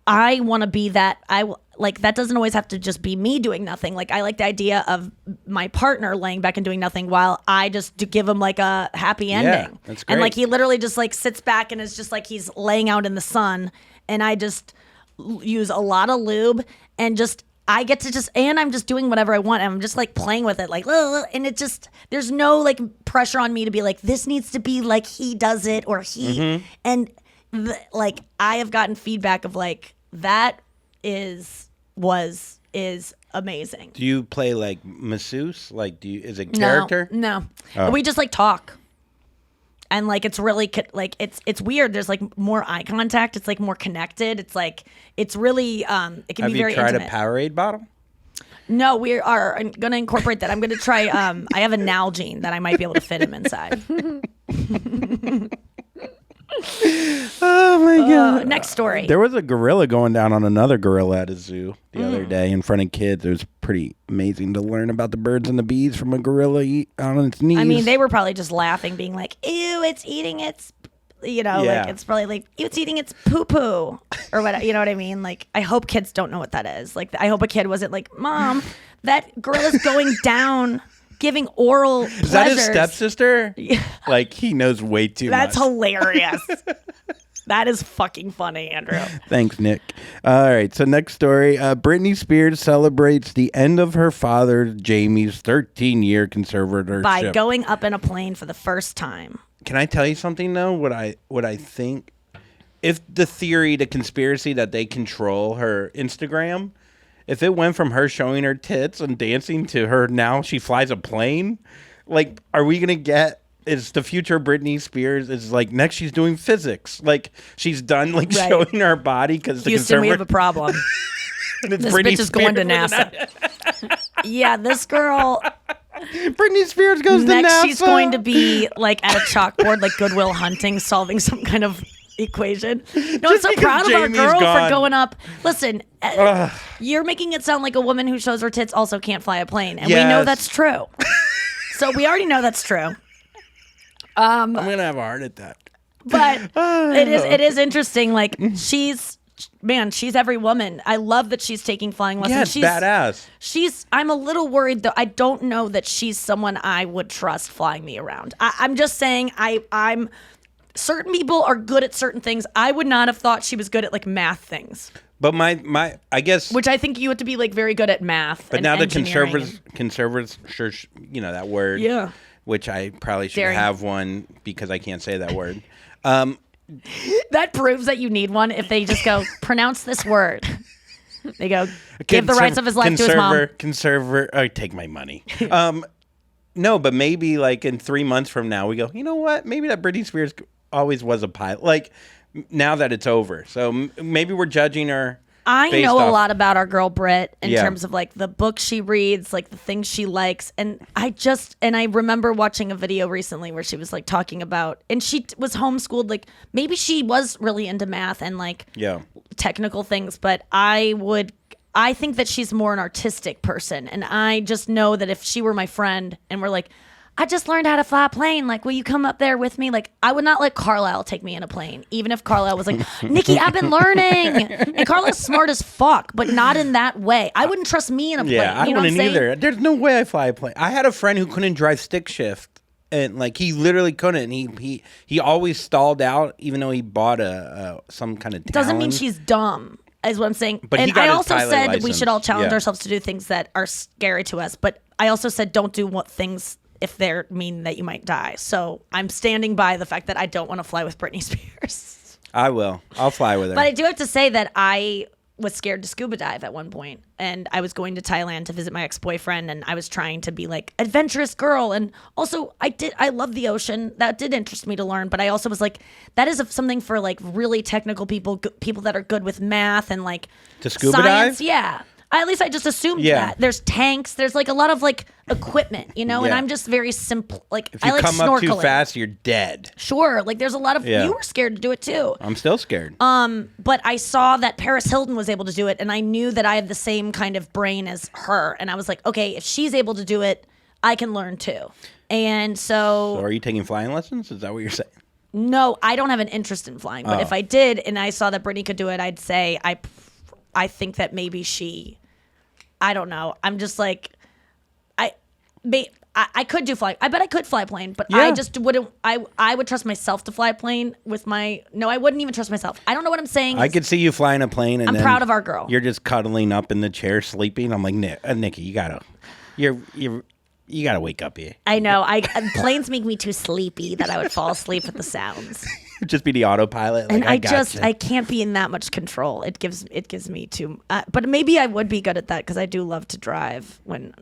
I want to be that. That doesn't always have to just be me doing nothing. Like I like the idea of my partner laying back and doing nothing while I just give him like a happy ending. That's great. And like he literally just like sits back and is just like he's laying out in the sun, and I just use a lot of lube and just I get to just and I'm just doing whatever I want. And I'm just like playing with it, like and it just there's no like pressure on me to be like this needs to be like he does it or he and. Like I have gotten feedback of like that is amazing. Do you play like masseuse? Like is it character? No. Oh. We just like talk. And like it's really like it's weird. There's like more eye contact. It's like more connected. It's like it's really it can be very Have you tried intimate. a Powerade bottle? No, we are going to incorporate that. I'm going to try I have a Nalgene that I might be able to fit him inside. Oh my god! Next story. There was a gorilla going down on another gorilla at a zoo the other day in front of kids. It was pretty amazing to learn about the birds and the bees from a gorilla on its knees. I mean, they were probably just laughing, being like, "Ew, it's eating its," like it's probably like it's eating its poo poo or what. You know what I mean? Like, I hope kids don't know what that is. Like, I hope a kid wasn't like, "Mom, that gorilla's going down." Giving oral pleasures. Is that his stepsister? Yeah. Like he knows way too much. That's hilarious. That is fucking funny, Andrew. Thanks, Nick. All right, so next story. Britney Spears celebrates the end of her father, Jamie's 13-year conservatorship. By going up in a plane for the first time. Can I tell you something, though? What I think? If the conspiracy that they control her Instagram... If it went from her showing her tits and dancing to her now she flies a plane, like, are we going to get, is the future Britney Spears, is like, next she's doing physics. Like, she's done, like, showing her body because the Houston, we have a problem. This bitch is going to NASA. Yeah, this girl... Britney Spears goes to NASA. Next she's going to be, like, at a chalkboard, like Goodwill Hunting, solving some kind of... equation. No, I'm so proud of our girl for going up. Listen, you're making it sound like a woman who shows her tits also can't fly a plane, and we know that's true. So we already know that's true. I'm gonna have a heart attack. But it is interesting. Like she's every woman. I love that she's taking flying lessons. Yeah, it's badass. I'm a little worried though. I don't know that she's someone I would trust flying me around. I'm just saying I'm. Certain people are good at certain things. I would not have thought she was good at like math things. But my I guess, which I think you have to be like very good at math. But and now the engineering conservatives, sure, that word. Yeah. Which I probably should have one because I can't say that word. That proves that you need one. If they just go pronounce this word, they go give the rights of his life to his mom. Conservator, take my money. No, but maybe like in 3 months from now, we go, you know what? Maybe that Britney Spears always was a pilot. Like now that it's over. So maybe we're judging her. I know a lot about our girl Brit in terms of like the books she reads, like the things she likes. And I remember watching a video recently where she was like talking about, and she was homeschooled. Like maybe she was really into math and like technical things, but I think that she's more an artistic person. And I just know that if she were my friend and we're like, I just learned how to fly a plane. Like, will you come up there with me? Like, I would not let Carlisle take me in a plane, even if Carlisle was like, Nikki, I've been learning. And Carlisle's smart as fuck, but not in that way. I wouldn't trust me in a plane. Yeah, I you know what I'm wouldn't saying? either. There's no way I fly a plane. I had a friend who couldn't drive stick shift, and like he literally couldn't. He always stalled out, even though he bought some kind of. Doesn't mean Talon. she's dumb, is what I'm saying. But he and got I his also pilot said we license. should all challenge Yeah. ourselves to do things that are scary to us. But I also said don't do what things if they mean that you might die. So I'm standing by the fact that I don't want to fly with Britney Spears. I will. I'll fly with her. But I do have to say that I was scared to scuba dive at one point, and I was going to Thailand to visit my ex-boyfriend, and I was trying to be like adventurous girl, and also I love the ocean. That did interest me to learn, but I also was like, that is something for like really technical people, people that are good with math and like To scuba science. dive? Yeah. At least I just assumed Yeah. that. There's tanks. There's like a lot of like equipment, you know, and Yeah. I'm just very simple. Like if I you like come snorkeling. up too fast, you're dead. Sure. Like there's a lot of, Yeah. you were scared to do it too. I'm still scared. But I saw that Paris Hilton was able to do it, and I knew that I had the same kind of brain as her. And I was like, okay, if she's able to do it, I can learn too. And So are you taking flying lessons? Is that what you're saying? no, I don't have an interest in flying. But Oh. if I did, and I saw that Brittany could do it, I'd say I think that maybe I don't know. I'm just like, I could do fly. I bet I could fly a plane, but I Yeah. just wouldn't. I would trust myself to fly a plane with my. No, I wouldn't even trust myself. I don't know what I'm saying. I could see you flying a plane, and I'm then proud of our girl. You're just cuddling up in the chair, sleeping. I'm like, Nikki, you gotta wake up here. I know. Planes make me too sleepy that I would fall asleep with the sounds. Just be the autopilot. Like, And I gotcha. can't be in that much control. It gives me too. But maybe I would be good at that because I do love to drive. When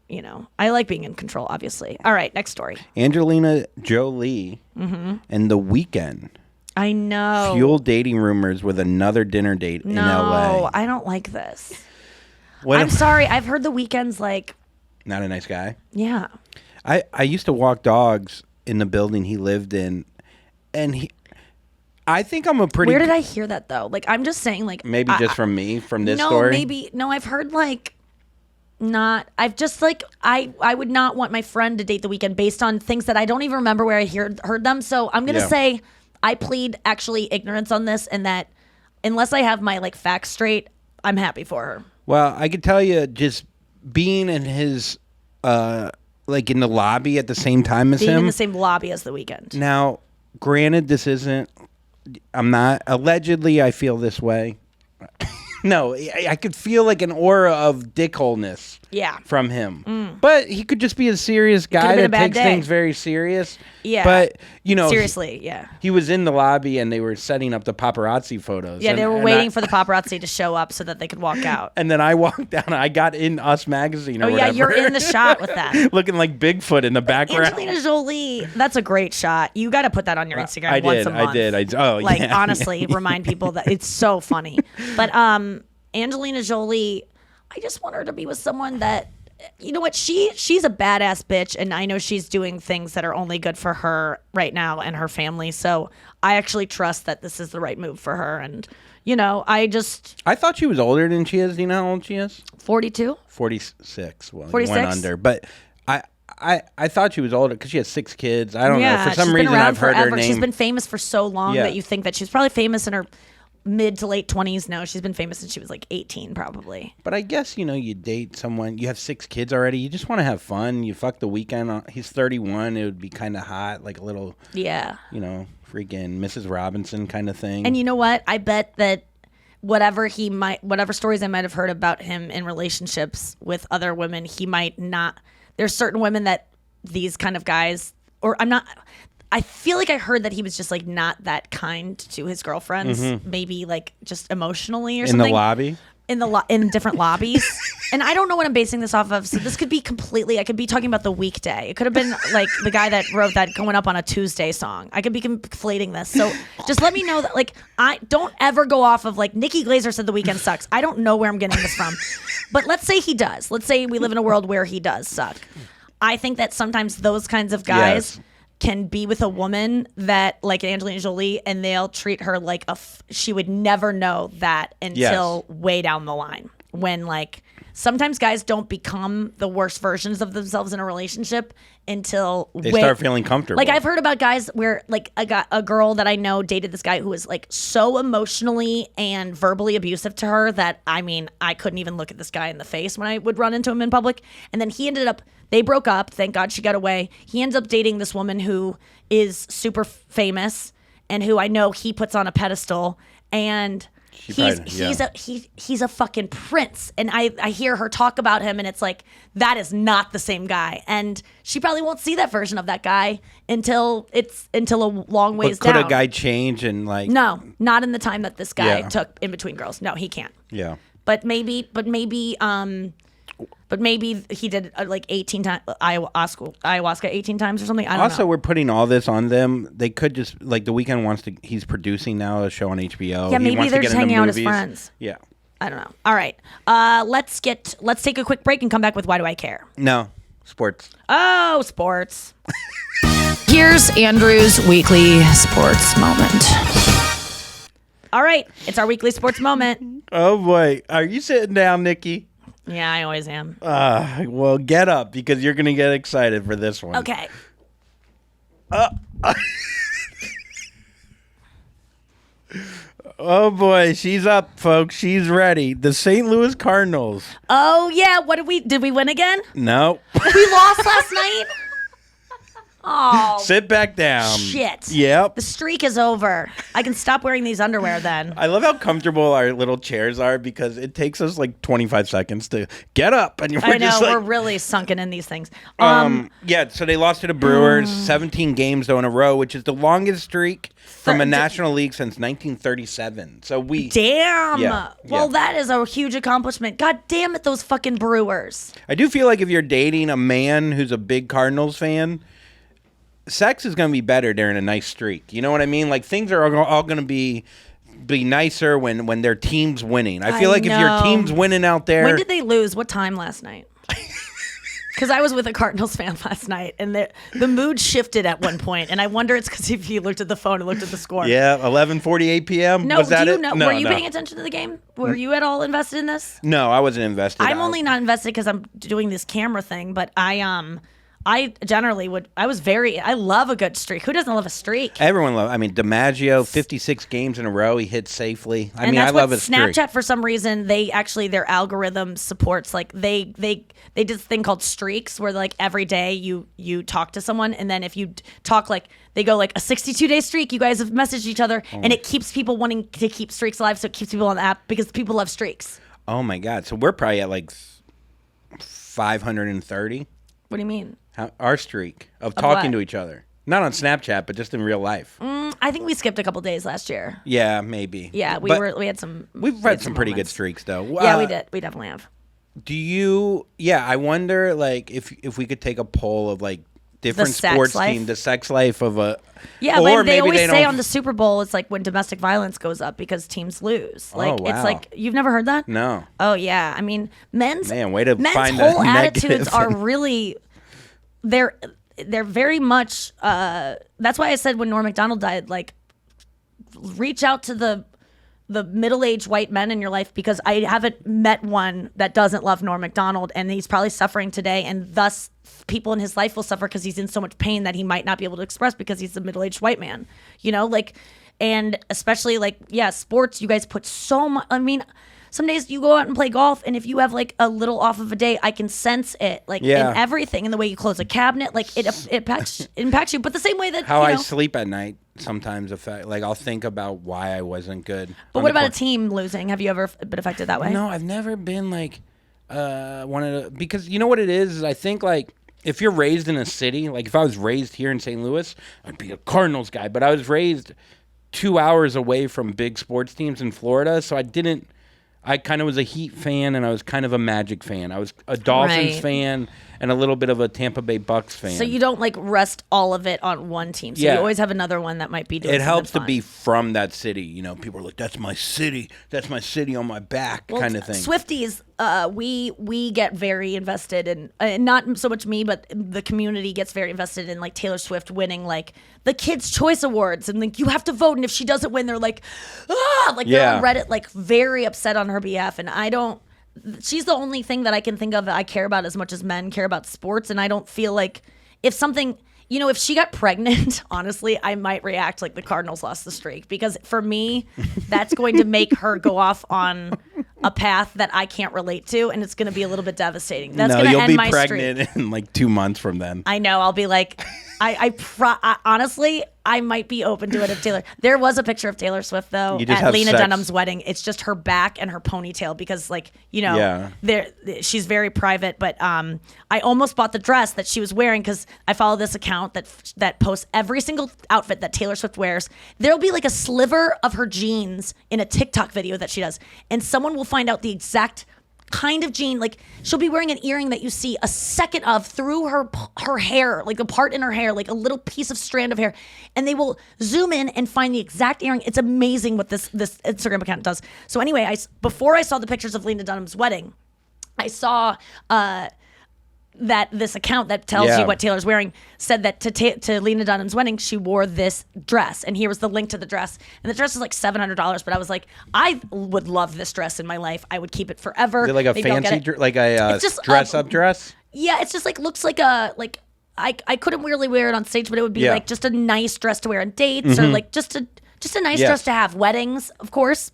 I like being in control. Obviously. All right, next story. Angelina Jolie Mm-hmm. and The Weeknd I know. fuel dating rumors with another dinner date in LA. No, I don't like this. What I'm if- sorry. I've heard the Weeknd's like, Not a nice guy. yeah. I used to walk dogs in the building he lived in, and I think I'm a pretty. Where did I hear that though? Like, I'm just saying, like, Maybe just from me, from this no, story. maybe no. I've heard like. Not. I've just like I would not want my friend to date The Weeknd based on things that I don't even remember where I heard them. So I'm gonna Yeah. say I plead actually ignorance on this, and that unless I have my like facts straight, I'm happy for her. Well, I could tell you, just being in his, like in the lobby at the same time as Being him. in the same lobby as The Weeknd. Now, granted, this isn't. I'm not. Allegedly, I feel this way. No, I could feel like an aura of dickholeness. Yeah. From him, but he could just be a serious guy been a that bad takes day. things very serious. Yeah. But Seriously, yeah. he was in the lobby and they were setting up the paparazzi photos. Yeah, and, they were and waiting for the paparazzi to show up so that they could walk out. And then I walked down. I got in Us magazine. Or Oh yeah, whatever, you're in the shot with that. looking like Bigfoot in the background. Angelina Jolie, that's a great shot. You got to put that on your Instagram I once did, a month. I did. Oh, like yeah. honestly, remind people that it's so funny. But Angelina Jolie, I just want her to be with someone that, you know what, she's a badass bitch, and I know she's doing things that are only good for her right now and her family. So I actually trust that this is the right move for her. And I thought she was older than she is. Do you know how old she is? 42. 46. Well, 46? went under, but. I thought she was older because she has 6 kids. I don't know. For some she's reason, been around I've heard forever. her name. She's been famous for so long Yeah. that you think that she's probably famous in her mid to late 20s. No, she's been famous since she was like 18 probably. But I guess, you date someone, you have 6 kids already, you just want to have fun. You fuck The Weeknd. He's 31. It would be kind of hot, like a little, Yeah. freaking Mrs. Robinson kind of thing. And you know what? I bet that whatever stories I might have heard about him in relationships with other women, he might not. There's certain women that these kind of guys, I feel like I heard that he was just like not that kind to his girlfriends, maybe like just emotionally or in something. the lobby? In different lobbies. And I don't know what I'm basing this off of. So this could be I could be talking about the weekday. It could have been like the guy that wrote that Going Up on a Tuesday song. I could be conflating this. So just let me know that like, I don't ever go off of like Nikki Glaser said The Weeknd sucks. I don't know where I'm getting this from. But let's say he does. Let's say we live in a world where he does suck. I think that sometimes those kinds of guys can be with a woman that like Angelina Jolie, and they'll treat her like she would never know that until way down the line. when like sometimes guys don't become the worst versions of themselves in a relationship until They start feeling comfortable. Like I've heard about guys where like a girl that I know dated this guy who was like so emotionally and verbally abusive to her that I mean I couldn't even look at this guy in the face when I would run into him in public. And then they broke up. Thank God she got away. He ends up dating this woman who is super famous and who I know he puts on a pedestal, and he's a fucking prince. And I hear her talk about him, and it's like, that is not the same guy. And she probably won't see that version of that guy until a long ways but could down. a guy change and like? No, not in the time that this guy took in between girls. No, he can't. Yeah. But maybe he did like 18 times ayahuasca 18 times or something. I don't know. Also, we're putting all this on them. They could just like The Weeknd he's producing now a show on HBO. Yeah, He maybe wants to they're get just into hanging out as movies. friends. Yeah. I don't know. All right. Let's take a quick break and come back with Why Do I Care? No. Sports. Oh, sports. Here's Andrew's weekly sports moment. All right. It's our weekly sports moment. Oh boy. Are you sitting down, Nikki? Yeah, I always am. Well, get up because you're going to get excited for this one. Okay. Oh boy, she's up, folks. She's ready. The St. Louis Cardinals. Oh, yeah. Did we win again? No. We lost last night? Oh, Sit back down. shit. Yep. The streak is over. I can stop wearing these underwear then. I love how comfortable our little chairs are because it takes us like 25 seconds to get up, and I know, just like, we're really sunken in these things. yeah. So they lost to the Brewers 17 games though in a row, which is the longest streak from a National League since 1937. So Damn. Yeah, Well, yeah. that is a huge accomplishment. God damn it, those fucking Brewers. I do feel like if you're dating a man who's a big Cardinals fan, sex is going to be better during a nice streak. You know what I mean? Like things are all going to be nicer when their team's winning. I feel like if your know. team's winning out there. When did they lose? What time last night? Because I was with a Cardinals fan last night, and the mood shifted at one point, and I wonder it's because if you looked at the phone and looked at the score. Yeah, 11:48 p.m. No, Was that do you it? know? No, Were you no. paying attention to the game? Were you at all invested in this? No, I wasn't invested. I'm only not invested because I'm doing this camera thing, but I generally would. I love a good streak. Who doesn't love a streak? Everyone loves. I mean, DiMaggio, 56 games in a row, he hit safely. I And mean, that's I love what his streak. Snapchat, for some reason, their algorithm supports. Like they did this thing called streaks, where like every day you talk to someone, and then if you talk like they go like a 62-day streak, you guys have messaged each other, and it keeps people wanting to keep streaks alive. So it keeps people on the app because people love streaks. Oh my God! So we're probably at like 530. What do you mean? Our streak of talking what? to each other, not on Snapchat, but just in real life. I think we skipped a couple days last year. Yeah, maybe. Yeah, But we had some. We've we had some pretty good moments. streaks, though. Yeah, we did. We definitely have. Do you? Yeah, I wonder, like, if we could take a poll of like different sex sports life? team, the sex life of a. Yeah, or but they maybe always say don't- on the Super Bowl, it's like when domestic violence goes up because teams lose. Like wow. it's like you've never heard that? No. Oh yeah, I mean men's Man, way to men's find a whole attitudes negative. are really they're very much. That's why I said when Norm Macdonald died, like reach out to the middle-aged white men in your life, because I haven't met one that doesn't love Norm Macdonald, and he's probably suffering today, and thus people in his life will suffer because he's in so much pain that he might not be able to express because he's a middle-aged white man, you know, like, and especially like, yeah, sports, you guys put so much, I mean, some days you go out and play golf, and if you have like a little off of a day, I can sense it, like in everything, in the way you close a cabinet, like it impacts you. But the same way that How you I know, sleep at night sometimes affect. Like I'll think about why I wasn't good. But on what the about a court. team losing? Have you ever been affected that way? No, I've never been like one of the, because you know what it is I think like if you're raised in a city, like if I was raised here in St. Louis, I'd be a Cardinals guy. But I was raised 2 hours away from big sports teams in Florida, so I kind of was a Heat fan, and I was kind of a Magic fan. I was a Dolphins Right. fan, and a little bit of a Tampa Bay Bucks fan. So you don't like rest all of it on one team. So Yeah. you always have another one that might be doing. It helps something to be fun. from that city. You know, people are like, "That's my city. That's my city on my back," kind of thing. Swifties, we get very invested in, not so much me, but the community gets very invested in like Taylor Swift winning like the Kids' Choice Awards, and like you have to vote, and if she doesn't win, they're like, ah, like they're on Reddit like very upset on her behalf, and I don't. she's the only thing that I can think of that I care about as much as men care about sports. And I don't feel like if something, if she got pregnant, honestly, I might react like the Cardinals lost the streak, because for me, that's going to make her go off on a path that I can't relate to, and it's going to be a little bit devastating. That's going to end my streak. You'll be pregnant in like 2 months from then. I know. I'll be like, honestly, I might be open to it if Taylor. There was a picture of Taylor Swift though at Lena Dunham's wedding. It's just her back and her ponytail because, like, she's very private. But I almost bought the dress that she was wearing because I follow this account that posts every single outfit that Taylor Swift wears. There'll be like a sliver of her jeans in a TikTok video that she does, and someone will find out the exact kind of jean. Like, she'll be wearing an earring that you see a second of through her hair, like a part in her hair, like a little piece of strand of hair, and they will zoom in and find the exact earring. It's amazing what this Instagram account does. So anyway, before I saw the pictures of Lena Dunham's wedding, I saw that this account that tells you what Taylor's wearing said that to Lena Dunham's wedding, she wore this dress. And here was the link to the dress. And the dress is like $700, but I was like, I would love this dress in my life. I would keep it forever. Is it like a fancy, dress up dress? Yeah, it's just like, looks like I couldn't really wear it on stage, but it would be like just a nice dress to wear on dates or like just a nice dress to have. Weddings, of course.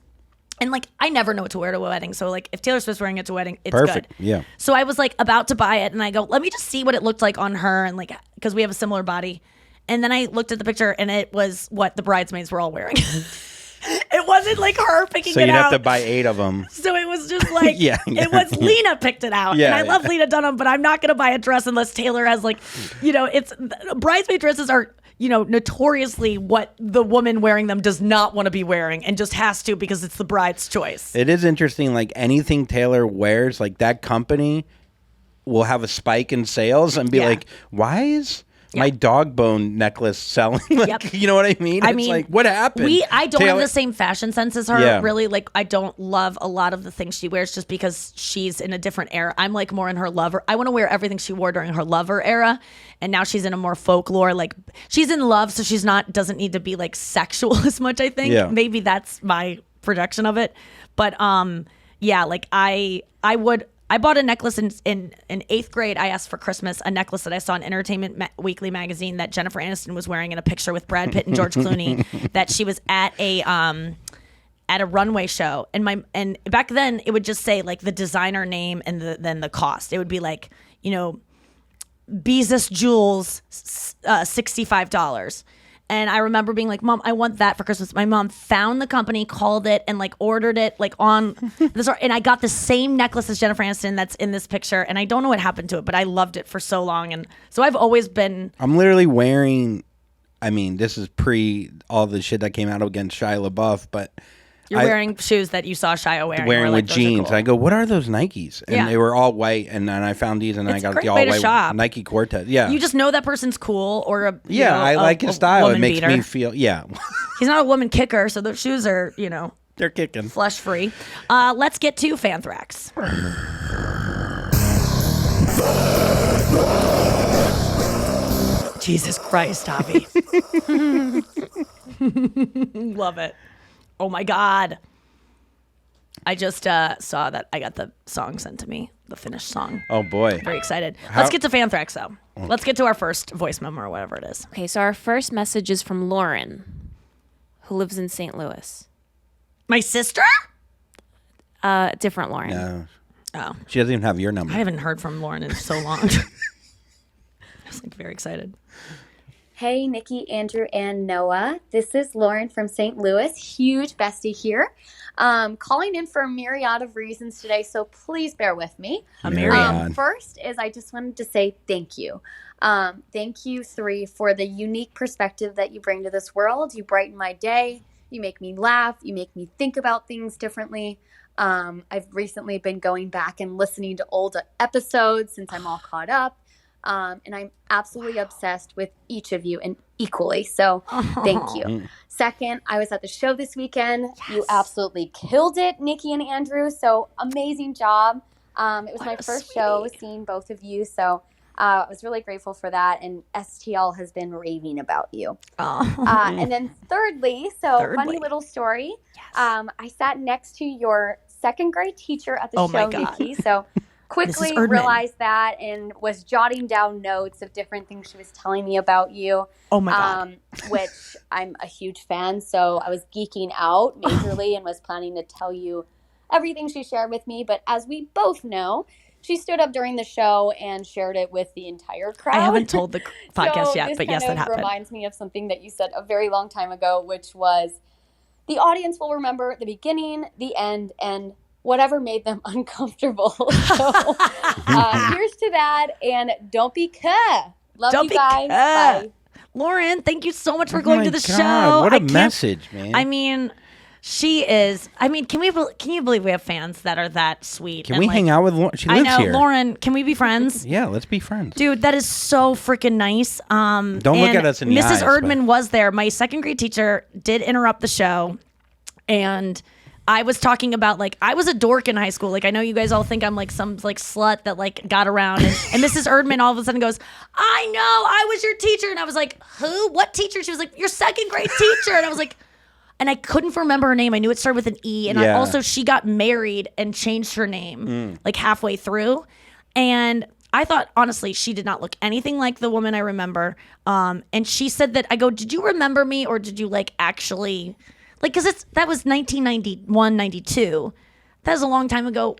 And like, I never know what to wear to a wedding. So like, if Taylor Swift's wearing it to a wedding, it's perfect. Good. Yeah. So I was like about to buy it, and I go, let me just see what it looked like on her, and like, because we have a similar body. And then I looked at the picture, and it was what the bridesmaids were all wearing. It wasn't like her picking it out. So you'd have to buy 8 of them. So it was just like, it was Lena picked it out. And I love Lena Dunham, but I'm not going to buy a dress unless Taylor has like, it's bridesmaid dresses are, notoriously what the woman wearing them does not want to be wearing and just has to because it's the bride's choice. It is interesting. Like, anything Taylor wears, like, that company will have a spike in sales and be like, why is my dog bone necklace selling? Like, you know what I mean? It's like, what happened? I don't have the same fashion sense as her, really. Like, I don't love a lot of the things she wears just because she's in a different era. I'm like more in her lover. I want to wear everything she wore during her lover era, and now she's in a more folklore. Like, she's in love, so she's doesn't need to be like sexual as much. I think maybe that's my projection of it. But like I bought a necklace in 8th grade. I asked for Christmas a necklace that I saw in Entertainment Weekly magazine that Jennifer Aniston was wearing in a picture with Brad Pitt and George Clooney. That she was at a runway show, and back then it would just say like the designer name and then the cost. It would be like Bezos Jewels, $65. And I remember being like, Mom, I want that for Christmas. My mom found the company, called it, and like ordered it like on this. And I got the same necklace as Jennifer Aniston that's in this picture. And I don't know what happened to it, but I loved it for so long. And so I've always been. I'm literally wearing, this is pre all the shit that came out against Shia LaBeouf, but. You're wearing shoes that you saw Shia wearing. Wearing with jeans. Cool. I go, what are those Nikes? And they were all white, and then I found these, and I got the all white Nike Cortez. Yeah. You just know that person's cool or I like his style. It makes me feel, He's not a woman kicker, so those shoes are, they're kicking. Flesh free. Let's get to Fanthrax. Jesus Christ, Avi. Love it. Oh my God. I just saw that I got the song sent to me, the finished song. Oh boy. Very excited. Let's get to Fanthrax though. Let's get to our first voice memo or whatever it is. Okay, so our first message is from Lauren, who lives in St. Louis. My sister? Different Lauren. No. Oh. She doesn't even have your number. I haven't heard from Lauren in so long. I was like very excited. Hey, Nikki, Andrew, and Noah. This is Lauren from St. Louis. Huge bestie here. Calling in for a myriad of reasons today, so please bear with me. A myriad. First is I just wanted to say thank you. Thank you, 3, for the unique perspective that you bring to this world. You brighten my day. You make me laugh. You make me think about things differently. I've recently been going back and listening to old episodes since I'm all caught up. And I'm absolutely obsessed with each of you and equally. So thank you. Second, I was at the show this weekend. Yes. You absolutely killed it, Nikki and Andrew. So amazing job. It was my first show seeing both of you. So I was really grateful for that. And STL has been raving about you. And then thirdly, funny little story. Yes. I sat next to your second grade teacher at the Oh my show, God. Nikki. So quickly Erdman. realized that and was jotting down notes of different things she was telling me about you. Oh my God. Which I'm a huge fan. So I was geeking out majorly and was planning to tell you everything she shared with me. But as we both know, she stood up during the show and shared it with the entire crowd. I haven't told the podcast So yet, this but yes, kind that of happened. reminds me of something that you said a very long time ago, which was the audience will remember the beginning, the end, and whatever made them uncomfortable. So here's to that, and don't be cuh. Love Don't you be guys. cuh. Bye. Lauren, thank you so much for Oh going my to the God, show. What a I can't- message, man. I mean, she is. I mean, can you believe we have fans that are that sweet? Can and, we like, hang out with Lauren? She I lives know, here. Lauren. Can we be friends? Yeah, let's be friends. Dude, that is so freaking nice. Don't look at us in the Mrs. eyes, Erdman but- was there. My second grade teacher did interrupt the show, and I was talking about, like, I was a dork in high school. Like, I know you guys all think I'm like some like slut that like got around, and Mrs. Erdman all of a sudden goes, "I know, I was your teacher," and I was like, "Who? What teacher?" She was like, "Your second grade teacher," and I was like. And I couldn't remember her name. I knew it started with an E. And Yeah. she got married and changed her name like halfway through. And I thought, honestly, she did not look anything like the woman I remember. And she said that, I go, did you remember me or did you like actually, like, because that was 1991, 92. That was a long time ago.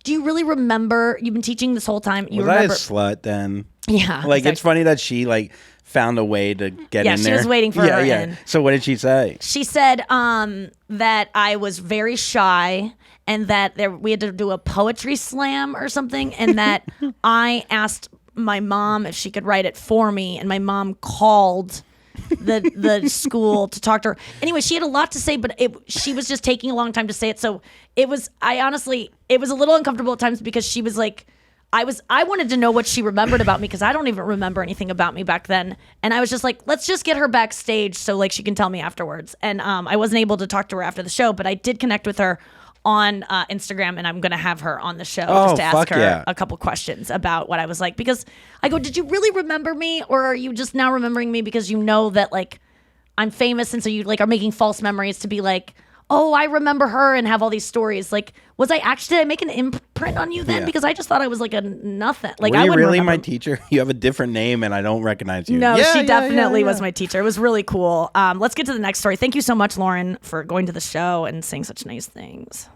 Do you really remember? You've been teaching this whole time. You Was I a remember? slut then? Yeah. Like, exactly. it's funny that she, like, found a way to get Yeah, in she there. was waiting for yeah, her Yeah. in. So what did she say? She said that I was very shy and that we had to do a poetry slam or something, and that I asked my mom if she could write it for me, and my mom called the school to talk to her. Anyway, she had a lot to say, but she was just taking a long time to say it. So it was a little uncomfortable at times because she was like, I wanted to know what she remembered about me because I don't even remember anything about me back then. And I was just like, let's just get her backstage so like she can tell me afterwards. And I wasn't able to talk to her after the show, but I did connect with her on Instagram, and I'm going to have her on the show just to ask fuck her yeah. a couple questions about what I was like. Because I go, did you really remember me, or are you just now remembering me because you know that like I'm famous, and so you like are making false memories to be like, oh, I remember her and have all these stories. Like, did I make an imprint on you then? Yeah. Because I just thought I was like a nothing. Like, Were I you wouldn't really remember. my teacher? You have a different name and I don't recognize you. No, Yeah, she yeah, definitely yeah, was yeah. my teacher. It was really cool. Let's get to the next story. Thank you so much, Lauren, for going to the show and saying such nice things.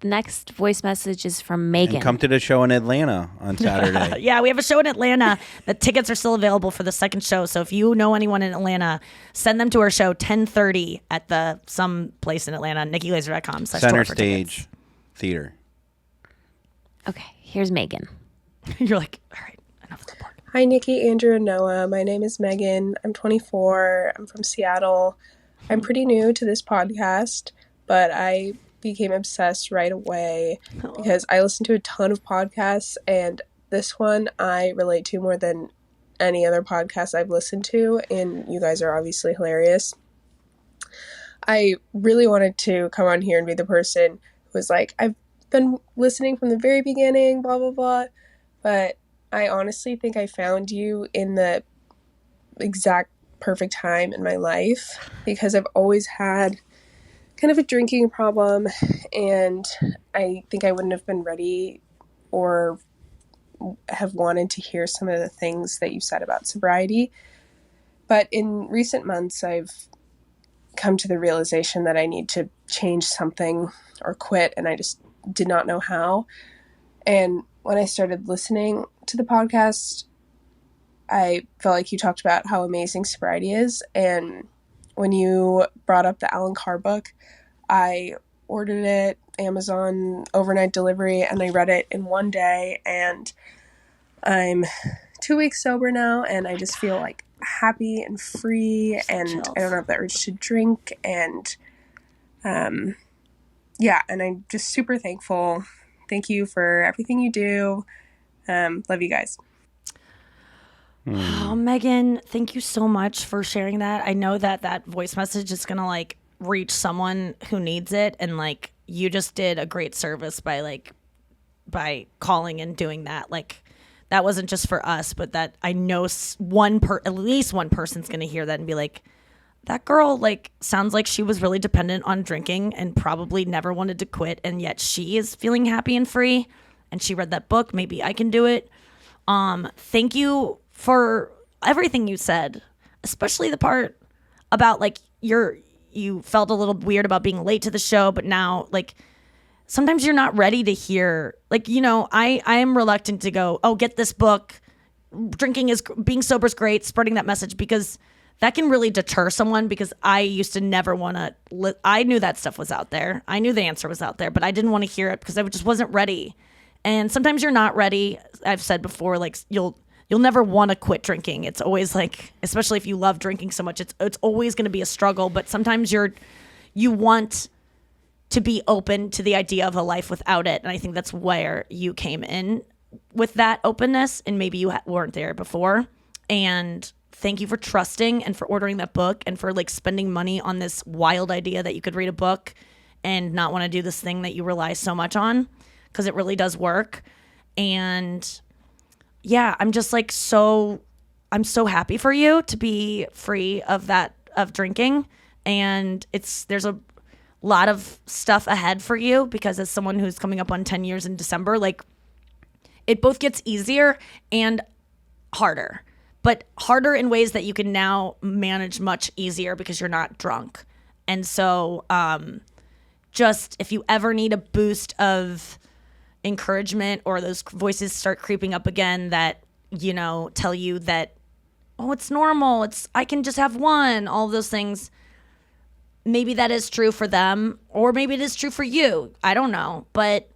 The next voice message is from Megan. And come to the show in Atlanta on Saturday. Yeah, we have a show in Atlanta. The tickets are still available for the second show. So if you know anyone in Atlanta, send them to our show 10:30 at some place in Atlanta. NikkiGlaser.com. Center Stage Theater. Okay, here's Megan. You're like, all right, enough of the pork. Hi, Nikki, Andrew, and Noah. My name is Megan. I'm 24. I'm from Seattle. I'm pretty new to this podcast, but I became obsessed right away because I listen to a ton of podcasts, and this one I relate to more than any other podcast I've listened to, and you guys are obviously hilarious. I really wanted to come on here and be the person who was like, I've been listening from the very beginning, blah, blah, blah, but I honestly think I found you in the exact perfect time in my life because I've always had kind of a drinking problem, and I think I wouldn't have been ready or have wanted to hear some of the things that you said about sobriety. But in recent months, I've come to the realization that I need to change something or quit, and I just did not know how. And when I started listening to the podcast, I felt like you talked about how amazing sobriety is, and when you brought up the Alan Carr book, I ordered it, Amazon overnight delivery, and I read it in one day, and I'm 2 weeks sober now, and I just feel like happy and free, and I don't have the urge to drink, and yeah, and I'm just super thankful. Thank you for everything you do. Love you guys. Oh, Megan, thank you so much for sharing that. I know that voice message is going to like reach someone who needs it. And like, you just did a great service by calling and doing that. Like, that wasn't just for us, but that I know at least one person's going to hear that and be like, that girl like sounds like she was really dependent on drinking and probably never wanted to quit, and yet she is feeling happy and free, and she read that book. Maybe I can do it. Thank you for everything you said, especially the part about like you felt a little weird about being late to the show, but now like sometimes you're not ready to hear, like, you know, I am reluctant to go, oh, get this book. Being sober is great, spreading that message, because that can really deter someone, because I used to never want to, I knew that stuff was out there. I knew the answer was out there, but I didn't want to hear it because I just wasn't ready. And sometimes you're not ready. I've said before, like you'll never want to quit drinking. It's always like, especially if you love drinking so much, it's always going to be a struggle. But sometimes you want to be open to the idea of a life without it. And I think that's where you came in with that openness, and maybe you weren't there before. And thank you for trusting and for ordering that book and for like spending money on this wild idea that you could read a book and not want to do this thing that you rely so much on, because it really does work. And yeah, I'm just like I'm so happy for you to be free of drinking. And there's a lot of stuff ahead for you, because as someone who's coming up on 10 years in December, like it both gets easier and harder, but harder in ways that you can now manage much easier because you're not drunk. And so just if you ever need a boost of encouragement, or those voices start creeping up again that, you know, tell you that, oh, it's normal, I can just have one, all of those things, maybe that is true for them, or maybe it is true for you. I don't know. But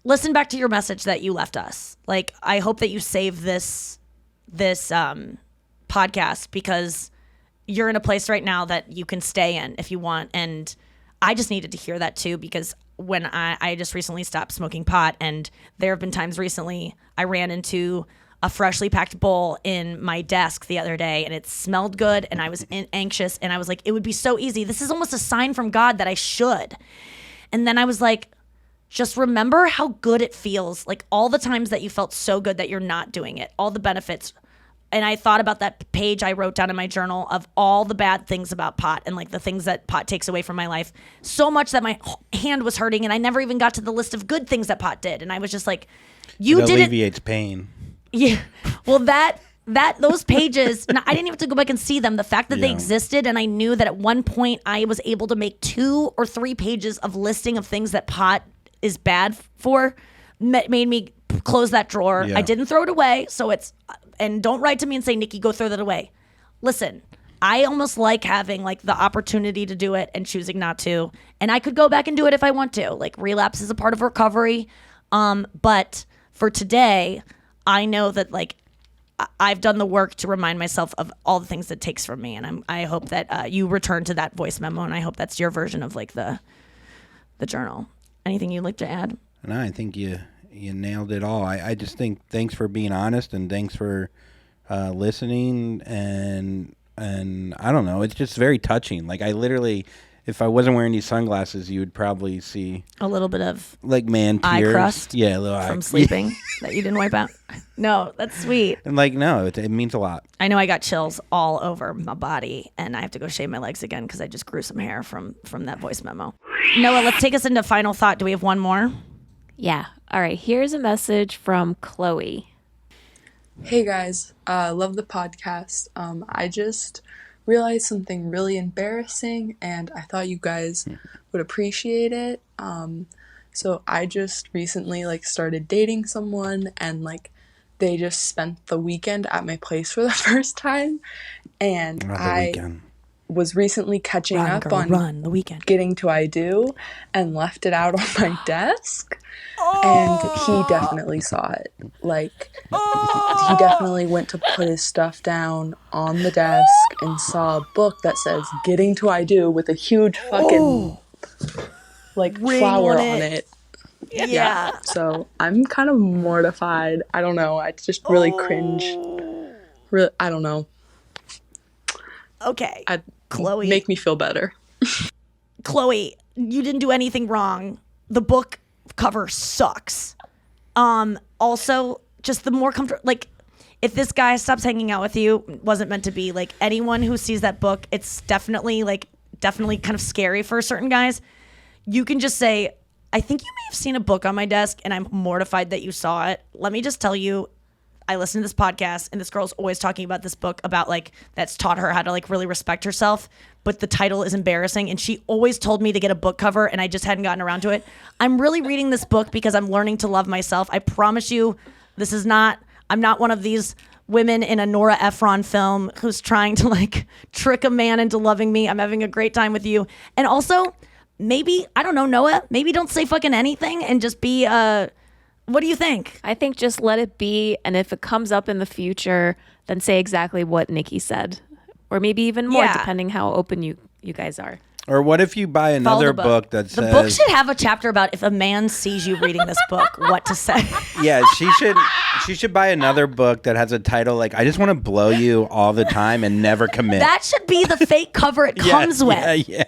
listen back to your message that you left us. Like, I hope that you save this podcast, because you're in a place right now that you can stay in if you want. And I just needed to hear that too, because when I just recently stopped smoking pot, and there have been times recently I ran into a freshly packed bowl in my desk the other day, and it smelled good, and I was anxious, and I was like, it would be so easy. This is almost a sign from God that I should. And then I was like, just remember how good it feels, like all the times that you felt so good that you're not doing it, all the benefits. And I thought about that page I wrote down in my journal of all the bad things about pot, and like the things that pot takes away from my life, so much that my hand was hurting, and I never even got to the list of good things that pot did. And I was just like, it alleviates pain. Yeah. Well, those pages, and I didn't even have to go back and see them. The fact that they existed, and I knew that at one point I was able to make 2 or 3 pages of listing of things that pot is bad for, made me close that drawer. I didn't throw it away. So and don't write to me and say, Nikki, go throw that away. Listen, I almost like having like the opportunity to do it and choosing not to. And I could go back and do it if I want to. Like, relapse is a part of recovery. But for today, I know that like I've done the work to remind myself of all the things it takes from me. And I hope that you return to that voice memo, and I hope that's your version of like the journal. Anything you'd like to add? No, I think you nailed it all. I just think thanks for being honest, and thanks for listening, and I don't know, it's just very touching. Like, I literally, if I wasn't wearing these sunglasses, you would probably see a little bit of like man eye tears. crust, yeah, a little from eye sleeping that you didn't wipe out. No, that's sweet. And like, no, it means a lot. I know I got chills all over my body, and I have to go shave my legs again because I just grew some hair from that voice memo. Noah, let's take us into final thought. Do we have one more? Yeah. All right. Here's a message from Chloe. Hey guys, love the podcast. I just realized something really embarrassing, and I thought you guys would appreciate it. So I just recently like started dating someone, and like they just spent the weekend at my place for the first time, and I was recently catching up on the weekend. Getting to I Do, and left it out on my desk. And he definitely saw it. Like, he definitely went to put his stuff down on the desk and saw a book that says Getting to I Do with a huge fucking like flower on it. Yeah. So I'm kind of mortified. I don't know. I just really cringe. I don't know. Okay. Chloe. Make me feel better. Chloe, you didn't do anything wrong. The book cover sucks. Also, just the more comfortable, like, if this guy stops hanging out with you, wasn't meant to be. Like anyone who sees that book, it's definitely kind of scary for certain guys. You can just say, I think you may have seen a book on my desk and I'm mortified that you saw it. Let me just tell you, I listen to this podcast and this girl's always talking about this book about like that's taught her how to like really respect herself, but the title is embarrassing and she always told me to get a book cover and I just hadn't gotten around to it. I'm really reading this book because I'm learning to love myself. I promise you, I'm not one of these women in a Nora Ephron film who's trying to like trick a man into loving me. I'm having a great time with you. And also, maybe, I don't know, Noah, maybe don't say fucking anything and just be, what do you think? I think just let it be. And if it comes up in the future, then say exactly what Nikki said. Or maybe even more, depending how open you guys are. Or what if you buy another book that says... The book should have a chapter about if a man sees you reading this book, what to say. Yeah, she should buy another book that has a title like, I just want to blow you all the time and never commit. That should be the fake cover it comes with. Yeah.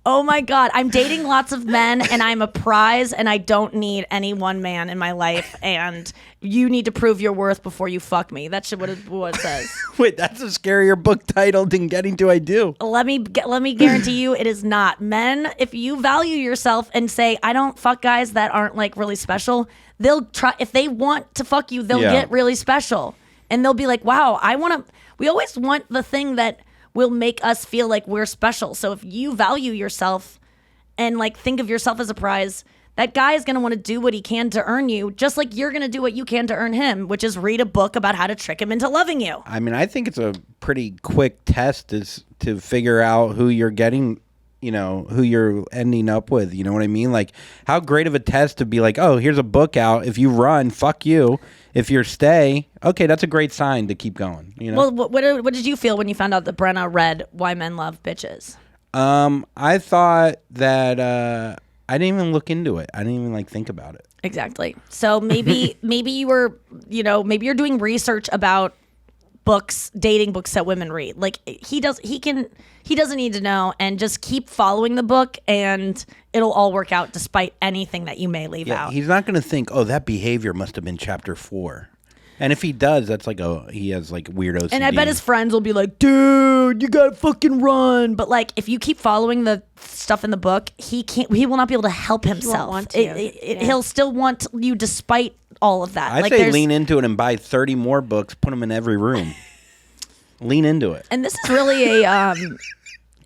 Oh my God, I'm dating lots of men and I'm a prize and I don't need any one man in my life and you need to prove your worth before you fuck me. That's what it says. Wait, that's a scarier book title than Getting to I Do. Let me guarantee you it is not. Men, if you value yourself and say, I don't fuck guys that aren't like really special, they'll try, if they want to fuck you, they'll get really special. And they'll be like, wow, we always want the thing that will make us feel like we're special. So if you value yourself and like think of yourself as a prize, that guy is going to want to do what he can to earn you, just like you're going to do what you can to earn him, which is read a book about how to trick him into loving you. I mean, I think it's a pretty quick test to figure out who you're getting, who you're ending up with. You know what I mean? Like, how great of a test to be like, oh, here's a book out. If you run, fuck you. If you stay, okay, that's a great sign to keep going. Well, what did you feel when you found out that Brenna read Why Men Love Bitches? I thought that I didn't even look into it. I didn't even think about it. Exactly. So maybe you were, maybe you're doing research about books, dating books that women read. Like he doesn't need to know, and just keep following the book and it'll all work out despite anything that you may leave out. He's not going to think, oh, that behavior must have been chapter 4. And if he does, that's he has weird OCD. And I bet his friends will be like, dude, you gotta fucking run. But if you keep following the stuff in the book, he will not be able to help himself. He won't want to. He'll still want you despite all of that. I say lean into it and buy 30 more books, put them in every room. Lean into it. And this is really a,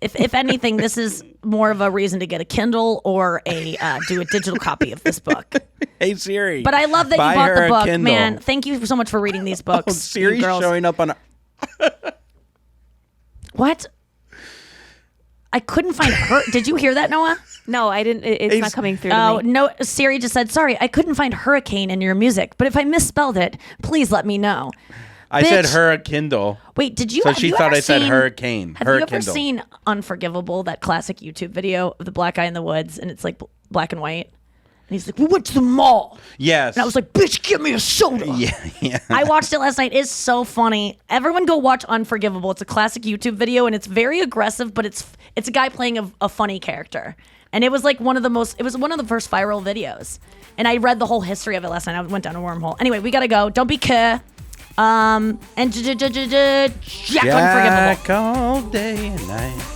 if anything, this is more of a reason to get a Kindle or do a digital copy of this book. Hey Siri. But I love that you bought the book, man. Thank you so much for reading these books. Oh, Siri's showing up on What? I couldn't find her. Did you hear that, Noah? No, I didn't. It's not coming through to me. No, Siri just said, sorry, I couldn't find hurricane in your music, but if I misspelled it, please let me know. I said her Kindle. Wait, did you? So she thought I said hurricane. Have you ever seen Unforgivable, that classic YouTube video of the black guy in the woods, and it's black and white? And he's like, we went to the mall. Yes. And I was like, bitch, give me a soda. Yeah. I watched it last night. It's so funny. Everyone go watch Unforgivable. It's a classic YouTube video, and it's very aggressive, but it's a guy playing a funny character. And it was one of the first viral videos. And I read the whole history of it last night. I went down a wormhole. Anyway, we gotta go. Don't be and Jack Unforgivable. All day and night.